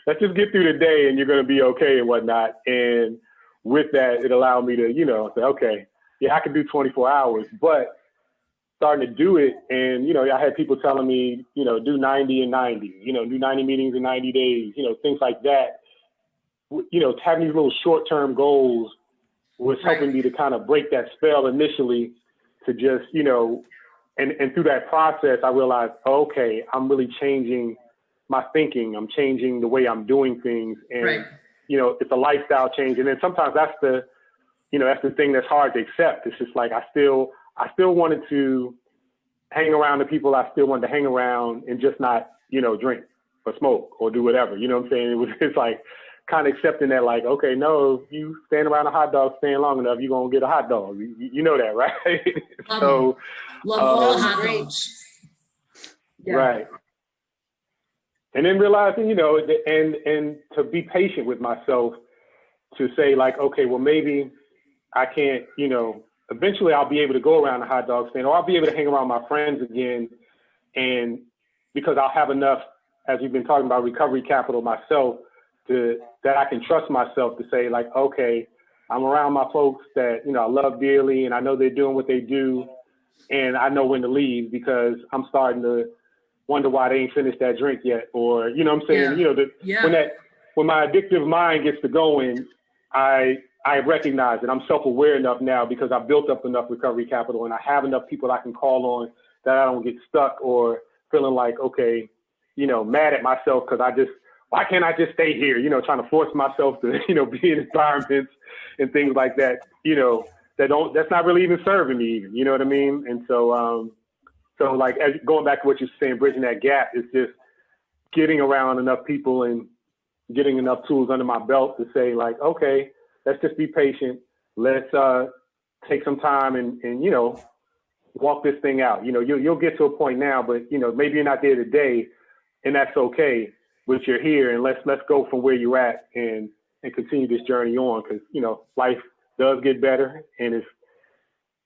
let's just get through the day and you're going to be okay and whatnot. And with that, it allowed me to, say, okay, yeah, I can do 24 hours, but starting to do it. And, I had people telling me, do 90 and 90, do 90 meetings in 90 days, things like that. Having these little short-term goals was helping me to kind of break that spell initially to just, and through that process, I realized, okay, I'm really changing my thinking. I'm changing the way I'm doing things. And, it's a lifestyle change. And then sometimes that's the thing that's hard to accept. It's just like, I still wanted to hang around the people I still wanted to hang around and just not, drink or smoke or do whatever. You know what I'm saying? It's like kind of accepting that, like, okay, no, if you stand around a hot dog stand long enough, you're going to get a hot dog. You know that, right? Love all hot dogs. Yeah. Right. And then realizing, and to be patient with myself to say like, okay, well, maybe I can't, eventually I'll be able to go around a hot dog stand or I'll be able to hang around my friends again. And because I'll have enough, as we've been talking about, recovery capital myself, that I can trust myself to say like, okay, I'm around my folks that, I love dearly and I know they're doing what they do and I know when to leave because I'm starting to wonder why they ain't finished that drink yet. Or, you know what I'm saying? Yeah. When my addictive mind gets to going, I recognize it. I'm self-aware enough now because I've built up enough recovery capital and I have enough people I can call on that I don't get stuck or feeling like, okay, mad at myself because why can't I just stay here? Trying to force myself to, be in environments and things like that, that's not really even serving me even, you know what I mean? And so, so like, as going back to what you're saying, bridging that gap is just getting around enough people and getting enough tools under my belt to say like, okay, let's just be patient. Let's take some time and you know, walk this thing out. You know, you'll get to a point now, but you know, maybe you're not there today, and that's okay. But you're here, and let's go from where you're at and continue this journey on, because you know, life does get better, and it's,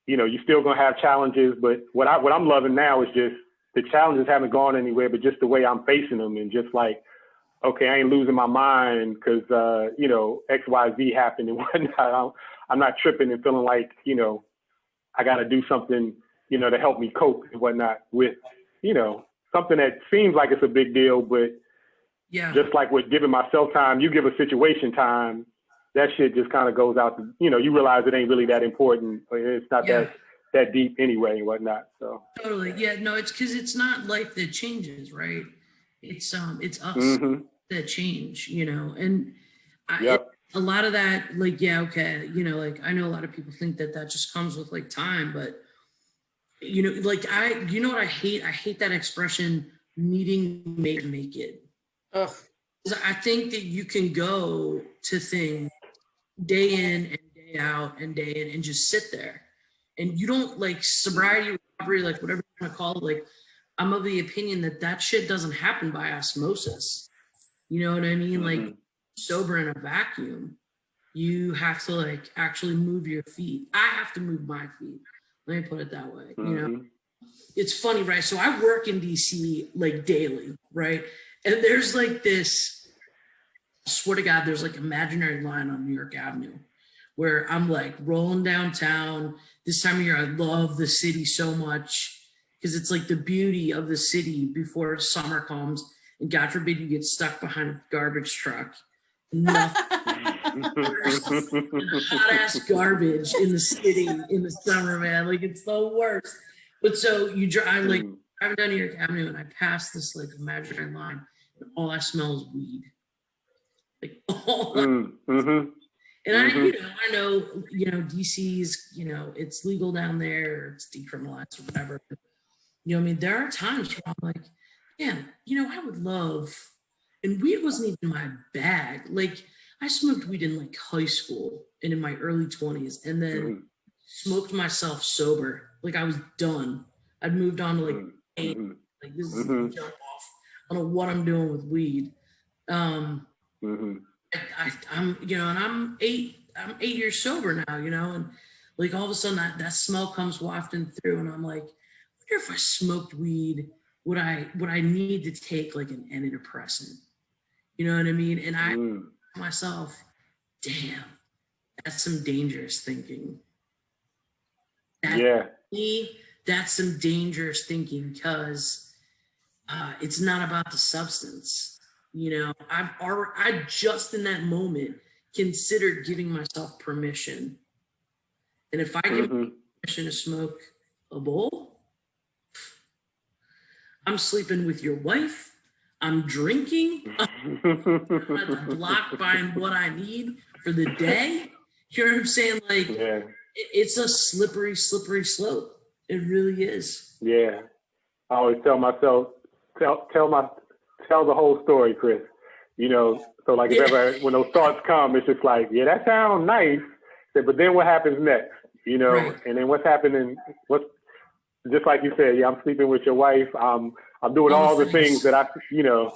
you know, you're still gonna have challenges. But what I'm loving now is just the challenges haven't gone anywhere, but just the way I'm facing them, and just like, okay, I ain't losing my mind because you know, X, Y, Z happened and whatnot. I'm not tripping and feeling like, you know, I got to do something, you know, to help me cope and whatnot with, you know, something that seems like it's a big deal, but Yeah. just like with giving myself time, you give a situation time, that shit just kind of goes out. You know, you realize it ain't really that important. It's not that deep anyway and whatnot. So Totally. Yeah. No, it's because it's not life that changes, right? It's us that change, you know, and a lot of that, like, yeah, okay, you know, like I know a lot of people think that just comes with like time, but you know, like you know what I hate? I hate that expression, needing to make it. Ugh. I think that you can go to things day in and day out and day in and just sit there, and you don't like sobriety, recovery, like whatever you want to call it. Like, I'm of the opinion that shit doesn't happen by osmosis. You know what I mean? Like, sober in a vacuum, you have to like actually move your feet. I have to move my feet. Let me put it that way. You know, it's funny, right? So I work in DC like daily, right? And there's like this, I swear to God, there's like imaginary line on New York Avenue where I'm like rolling downtown. This time of year, I love the city so much because it's like the beauty of the city before summer comes. And God forbid you get stuck behind a garbage truck. Nothing. Hot ass garbage in the city in the summer, man. Like, it's the worst. But so you drive, like, driving down New York Avenue, and I pass this like imaginary line, and all I smell is weed. Like, all and I know, you know, DC's, you know, it's legal down there, or it's decriminalized or whatever. You know what I mean? There are times where I'm like, man, you know, I would love, and weed wasn't even my bag. Like, I smoked weed in like high school and in my early 20s, and then smoked myself sober. Like, I was done. I'd moved on to like, like this is a jump off. I don't know what I'm doing with weed. I'm, you know, and I'm eight years sober now, you know, and like all of a sudden that smell comes wafting through, and I'm like, I wonder if I smoked weed, would I need to take like an antidepressant? You know what I mean? And I myself, damn, that's some dangerous thinking. That's some dangerous thinking, because it's not about the substance. You know, I just in that moment considered giving myself permission. And if I give permission to smoke a bowl, I'm sleeping with your wife. I'm drinking. I'm at the block buying what I need for the day. You know what I'm saying? Like, it's a slippery slope. It really is. Yeah. I always tell myself, tell the whole story, Chris. You know, so like if ever when those thoughts come, it's just like, yeah, that sounds nice, but then what happens next? You know, and then what's happening? What's just like you said? Yeah, I'm sleeping with your wife. I'm doing all the things that I, you know,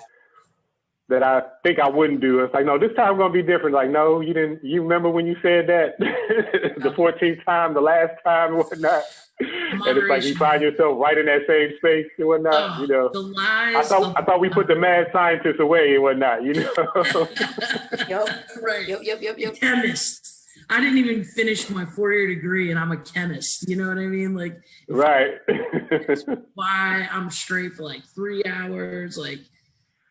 that I think I wouldn't do. It's like, no, this time gonna be different. Like, no, you didn't. You remember when you said that the 14th time, the last time, and whatnot. And it's like you find yourself right in that same space and whatnot. You know, the lies. I thought we put the mad scientists away and whatnot. You know. Yep. Chemist. I didn't even finish my 4-year degree, and I'm a chemist. You know what I mean? Like, that's why I'm straight for like 3 hours. Like,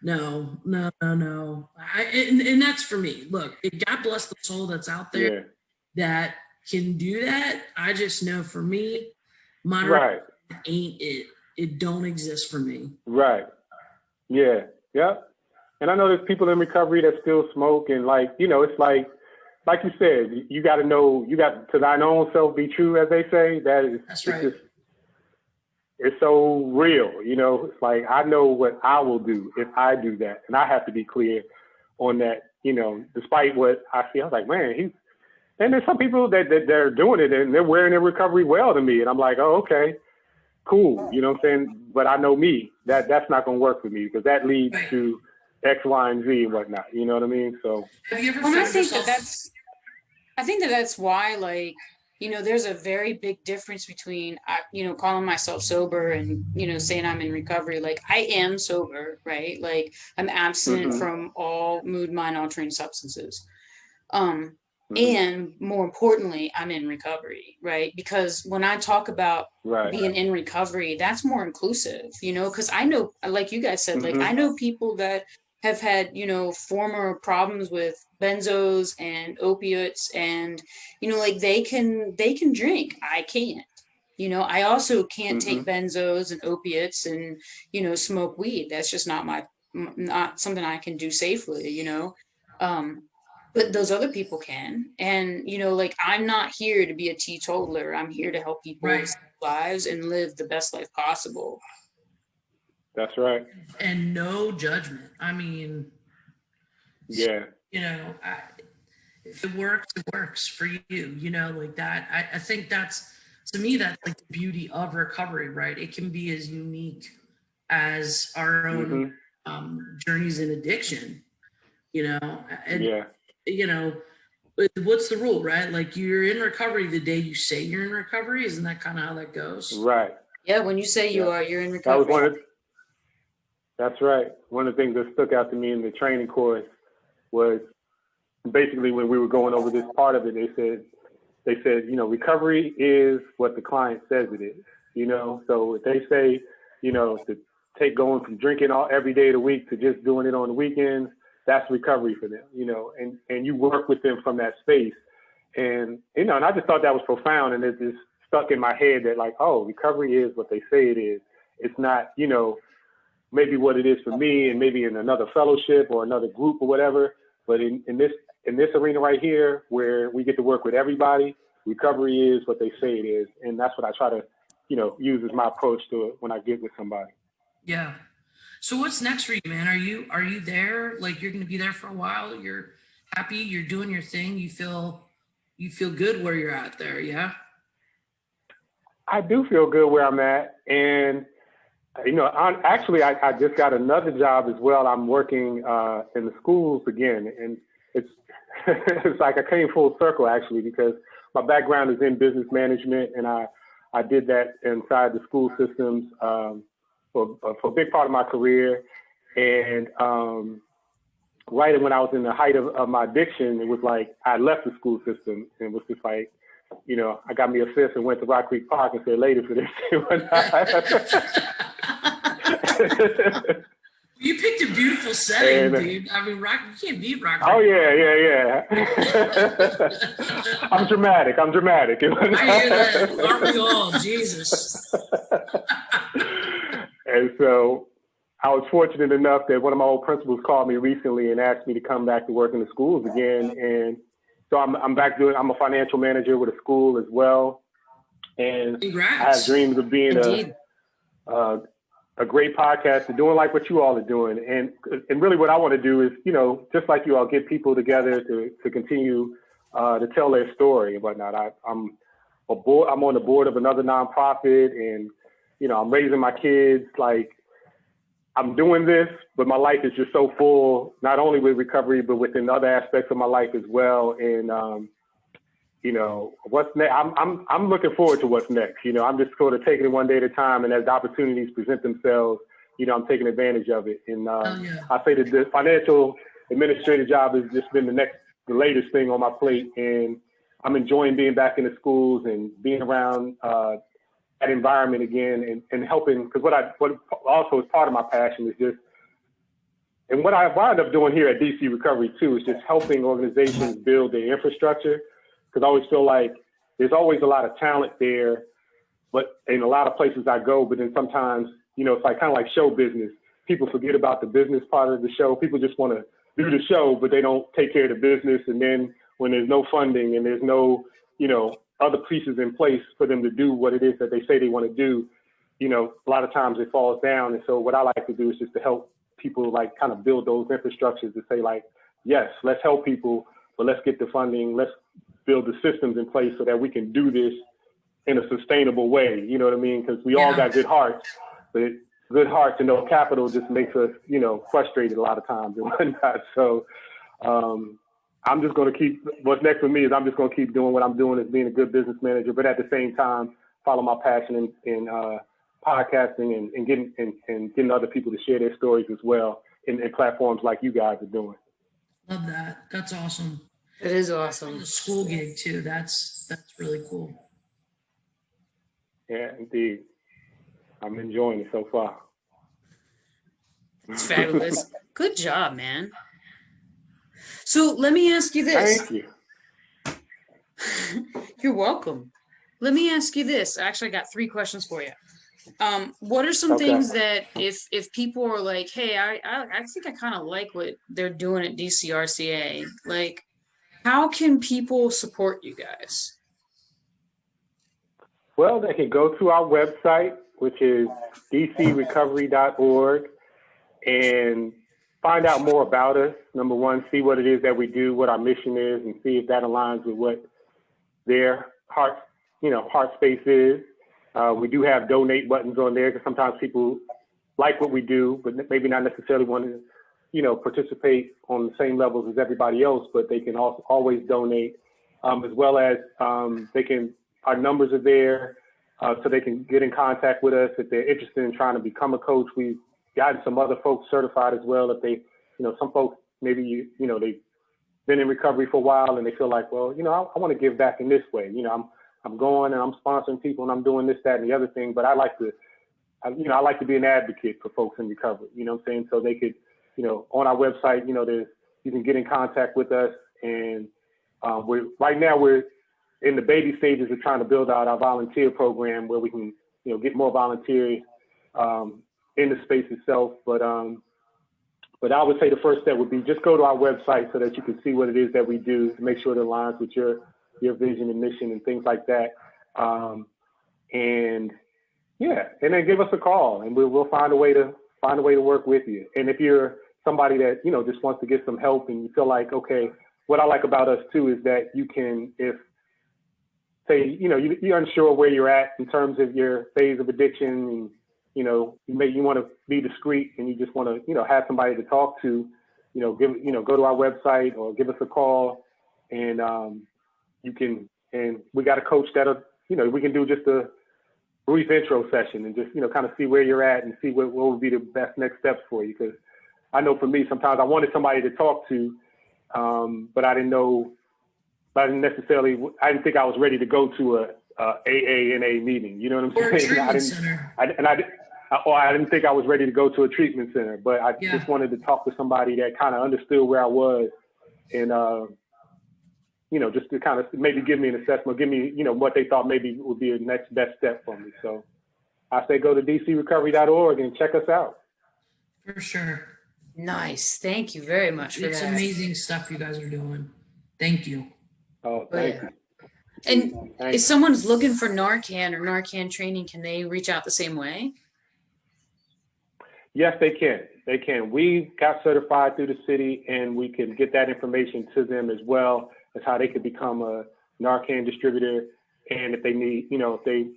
no. And that's for me. Look, God bless the soul that's out there that can do that. I just know for me, moderation ain't it. It don't exist for me. Right. Yeah. Yep. And I know there's people in recovery that still smoke, and like, you know, it's like, like you said, you got to know, you got to thine own self be true, as they say. That's right. It's so real, you know. It's like I know what I will do if I do that, and I have to be clear on that, you know. Despite what I see, I was like, man, and there's some people that they're doing it and they're wearing their recovery well to me, and I'm like, oh, okay, cool, you know what I'm saying? But I know me, that's not going to work for me, because that leads to X, Y, and Z and whatnot. You know what I mean? So have you ever Well, found I think yourself? that's why, like, you know, there's a very big difference between, you know, calling myself sober and, you know, saying I'm in recovery. Like, I am sober, right? Like, I'm abstinent from all mood, mind altering substances. And more importantly, I'm in recovery, right? Because when I talk about being in recovery, that's more inclusive, you know, because I know, like you guys said, like, I know people that have had, you know, former problems with benzos and opiates, and, you know, like they can drink. I can't. You know, I also can't take benzos and opiates and, you know, smoke weed. That's just not something I can do safely, you know. But those other people can. And, you know, like, I'm not here to be a teetotaler. I'm here to help people Right. live lives and live the best life possible. that's right. And no judgment. I mean, Yeah. you know, if it works for you, you know, like that. I think that's, to me, that's like the beauty of recovery, right? It can be as unique as our own journeys in addiction, you know. And, you know, what's the rule, right? Like, you're in recovery the day you say you're in recovery. Isn't that kind of how that goes? Right. Yeah, when you say you're in That recovery. was that's right. One of the things that stuck out to me in the training course was basically when we were going over this part of it, they said, you know, recovery is what the client says it is, you know. So if they say, you know, to take going from drinking every day of the week to just doing it on the weekends, that's recovery for them, you know, and you work with them from that space. And, you know, and I just thought that was profound, and it just stuck in my head that, like, oh, recovery is what they say it is. It's not, you know, maybe what it is for me and maybe in another fellowship or another group or whatever, but in this arena right here where we get to work with everybody, recovery is what they say it is. And that's what I try to, you know, use as my approach to it when I get with somebody. Yeah. So what's next for you, man? Are you there? Like, you're going to be there for a while? You're happy? You're doing your thing? You feel good where you're at there? Yeah. I do feel good where I'm at. And, you know, I just got another job as well. I'm working in the schools again. And it's, it's like I came full circle, actually, because my background is in business management. And I did that inside the school systems for a big part of my career. And right when I was in the height of my addiction, it was like I left the school system and was just like, you know, I got me a fist and went to Rock Creek Park and said, later for this. You picked a beautiful setting, dude. I mean, you can't beat Rock Creek. Oh, yeah. I'm dramatic. I hear that. Aren't we all? Jesus. And so I was fortunate enough that one of my old principals called me recently and asked me to come back to work in the schools again. And so I'm back I'm a financial manager with a school as well. And Congrats. I have dreams of being a great podcaster, doing like what you all are doing. And really what I want to do is, you know, just like you all, get people together to continue to tell their story and whatnot. I'm on the board of another nonprofit, and, you know, I'm raising my kids. Like, I'm doing this, but my life is just so full, not only with recovery, but within other aspects of my life as well. And, you know, what's next? I'm looking forward to what's next. You know, I'm just sort of taking it one day at a time, and as the opportunities present themselves, you know, I'm taking advantage of it. And I say that the financial administrator job has just been the latest thing on my plate, and I'm enjoying being back in the schools and being around that environment again, and helping. Because what also is part of my passion is just, and what I wound up doing here at DC Recovery too, is just helping organizations build their infrastructure. Because I always feel like there's always a lot of talent there, but in a lot of places I go, but then sometimes, you know, it's like kind of like show business. People forget about the business part of the show. People just want to do the show, but they don't take care of the business. And then when there's no funding and there's no, other pieces in place for them to do what it is that they say they want to do, a lot of times it falls down. And so what I like to do is just to help people like kind of build those infrastructures to say like, yes, let's help people, but let's get the funding, let's build the systems in place so that we can do this in a sustainable way. You know what I mean? Because we all got good hearts, but good hearts and no capital just makes us, frustrated a lot of times and whatnot. So I'm just going to keep, what's next for me is I'm just going to keep doing what I'm doing as being a good business manager, but at the same time, follow my passion in podcasting and getting other people to share their stories as well in platforms like you guys are doing. Love that. That's awesome. It is awesome. The school gig too. That's really cool. Yeah, indeed. I'm enjoying it so far. It's fabulous. Good job, man. So let me ask you this. Thank you. You're welcome. Let me ask you this. Actually, I got 3 questions for you. What are some things that if people are like, hey, I think I kind of like what they're doing at DCRCA, like, how can people support you guys? Well, they can go to our website, which is dcrecovery.org, and find out more about us. Number one, see what it is that we do, what our mission is, and see if that aligns with what their heart space is. We do have donate buttons on there because sometimes people like what we do, but maybe not necessarily want to, participate on the same levels as everybody else, but they can also always donate, as well as our numbers are there, so they can get in contact with us if they're interested in trying to become a coach. We've gotten some other folks certified as well. If they, some folks maybe, they've been in recovery for a while and they feel like, well, I want to give back in this way. I'm going and I'm sponsoring people and I'm doing this, that, and the other thing, but I like to be an advocate for folks in recovery, you know what I'm saying? So they could, on our website, you can get in contact with us. And right now we're in the baby stages of trying to build out our volunteer program where we can, get more volunteers in the space itself. But I would say the first step would be just go to our website so that you can see what it is that we do to make sure it aligns with your vision and mission and things like that. And then give us a call and we'll find a way to work with you. And if you're somebody that, just wants to get some help and you feel like, okay, what I like about us too is that you can, if say, you're unsure where you're at in terms of your phase of addiction and, you want to be discreet and you just want to, have somebody to talk to, go to our website or give us a call and, and we got a coach that'll, we can do just a brief intro session and just, kind of see where you're at and see what would be the best next steps for you. Because I know for me, sometimes I wanted somebody to talk to, but I didn't think I was ready to go to a AANA meeting. You know what I'm saying? I didn't think I was ready to go to a treatment center, but I just wanted to talk to somebody that kind of understood where I was and, just to kind of maybe give me an assessment, give me, what they thought maybe would be the next best step for me. So I say go to dcrecovery.org and check us out. For sure. Nice. Thank you very much for that. It's amazing stuff you guys are doing. Thank you. Oh, thank you. And if someone's looking for Narcan or Narcan training, can they reach out the same way? Yes, they can. They can. We got certified through the city and we can get that information to them as well as how they could become a Narcan distributor. And if they need, if they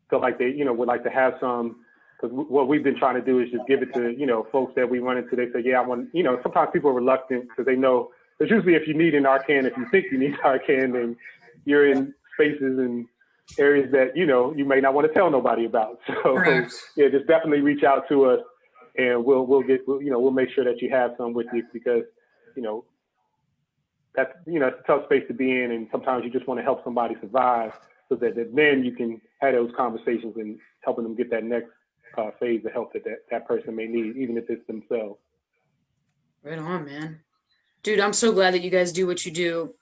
feel like they, would like to have some, because what we've been trying to do is just give it to, folks that we run into. They say, yeah, I want, sometimes people are reluctant because they know, because usually if you need an Narcan, if you think you need Narcan, then you're in spaces and areas that, you may not want to tell nobody about. So yeah, just definitely reach out to us and we'll make sure that you have some with you because, that's, it's a tough space to be in. And sometimes you just want to help somebody survive so that then you can have those conversations and helping them get that next phase of help that person may need, even if it's themselves. Right on, man. Dude, I'm so glad that you guys do what you do.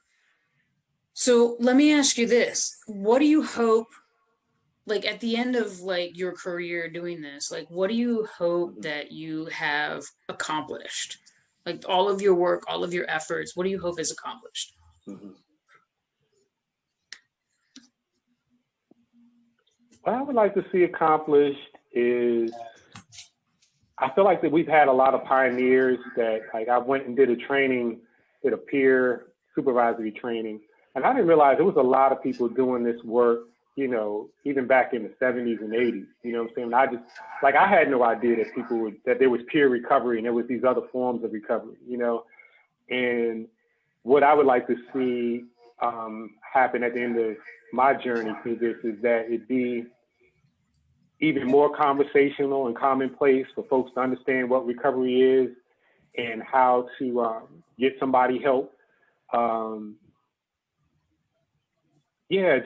So let me ask you this. What do you hope, like at the end of like your career doing this, like what do you hope that you have accomplished? Like all of your work, all of your efforts, what do you hope is accomplished? Mhm. What I would like to see accomplished is, I feel like that we've had a lot of pioneers that, like, I went and did a peer supervisory training, and I didn't realize there was a lot of people doing this work, you know, even back in the 70s and 80s, you know what I'm saying? I had no idea that there was peer recovery and there was these other forms of recovery, you know? And what I would like to see happen at the end of my journey through this is that it be even more conversational and commonplace for folks to understand what recovery is and how to get somebody help.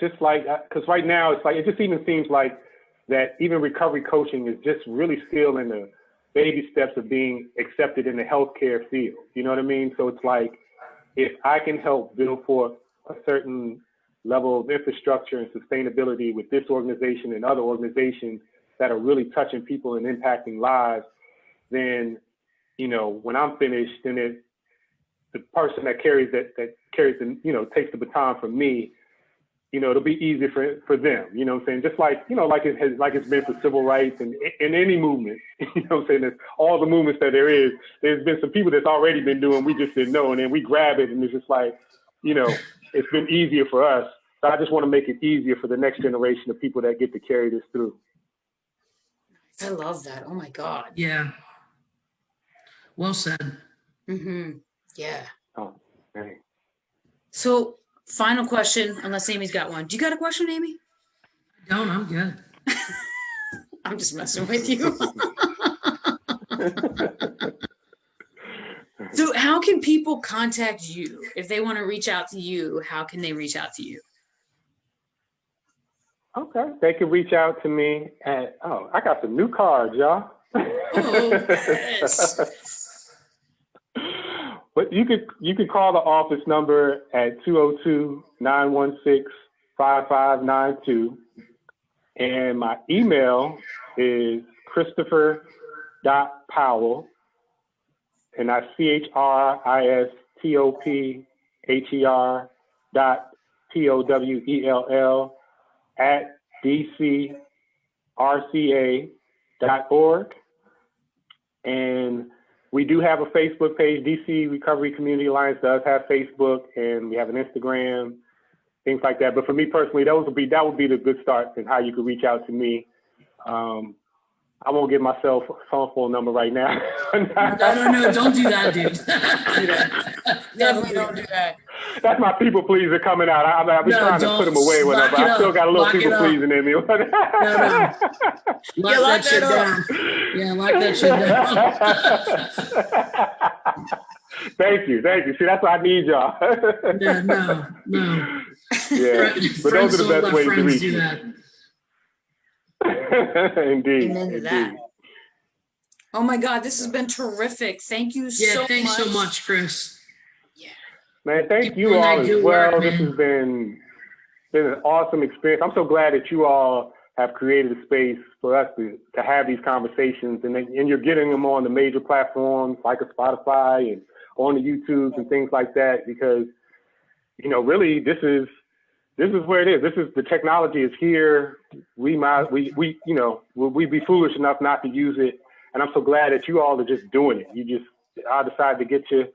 Just like, because right now it's like, it just even seems like that even recovery coaching is just really still in the baby steps of being accepted in the healthcare field. You know what I mean? So it's like, if I can help build forth a certain level of infrastructure and sustainability with this organization and other organizations that are really touching people and impacting lives, then, you know, when I'm finished, then the person that carries the, you know, takes the baton from me, you know, it'll be easier for them, you know what I'm saying? Just like, you know, like it's been for civil rights and in any movement, you know what I'm saying? There's all the movements that there's been some people that's already been doing, we just didn't know, and then we grab it and it's just like, you know, it's been easier for us. So I just want to make it easier for the next generation of people that get to carry this through. I love that. Oh my God. Yeah. Well said. Mm-hmm. Yeah. Oh, dang. So final question, unless Amy's got one. Do you got a question, Amy? I don't, I'm good. I'm just messing with you. So how can people contact you? If they want to reach out to you, how can they reach out to you? Okay, they can reach out to me at, I got some new cards, y'all. Oh, yes. But you could call the office number at 202-916-5592. And my email is christopher.powell, and that's CHRISTOPHER.POWELL at DCRCA.org. And we do have a Facebook page. DC Recovery Community Alliance does have Facebook, and we have an Instagram, things like that. But for me personally, that would be the good start in how you could reach out to me. I won't give myself a phone number right now. No, don't do that, dude. Definitely don't do that. That's my people pleaser coming out. I've been trying to put them away, whatever. I still got a little people pleasing in me. No. Lock that shit down. Yeah, lock that shit down. Thank you. See, that's why I need y'all. Yeah, no. Yeah, but those are the best ways to reach do me. that. Indeed. Amen to that. Oh my God, this has been terrific. Thank you so much. Yeah, thanks so much, Chris. Yeah. Man, thank Keep you doing all that as good well. work, This man. has been an awesome experience. I'm so glad that you all have created a space for us to have these conversations, and you're getting them on the major platforms like a Spotify and on the YouTubes and things like that, because, you know, really this is where it is. This is, the technology is here. We'd be foolish enough not to use it. And I'm so glad that you all are just doing it. I decided to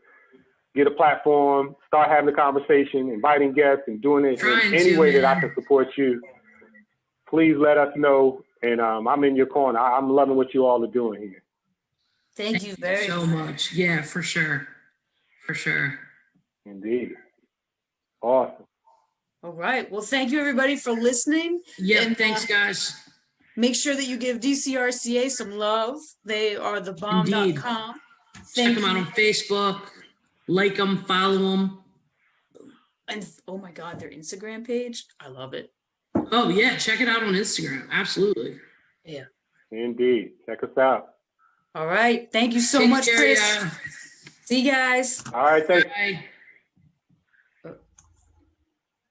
get a platform, start having a conversation, inviting guests, and doing it in any way that I can support you. Please let us know. And I'm in your corner. I'm loving what you all are doing here. Thank you very so much. Yeah, for sure. For sure. Indeed. Awesome. All right. Well, thank you everybody for listening. Yeah, and, thanks guys. Make sure that you give DCRCA some love. They are thebomb.com. Check them out on Facebook. Like them, follow them. And oh my God, their Instagram page. I love it. Oh yeah, check it out on Instagram. Absolutely. Yeah. Indeed. Check us out. All right. Thank you so much, Chris. See you guys. All right. Thanks. Bye.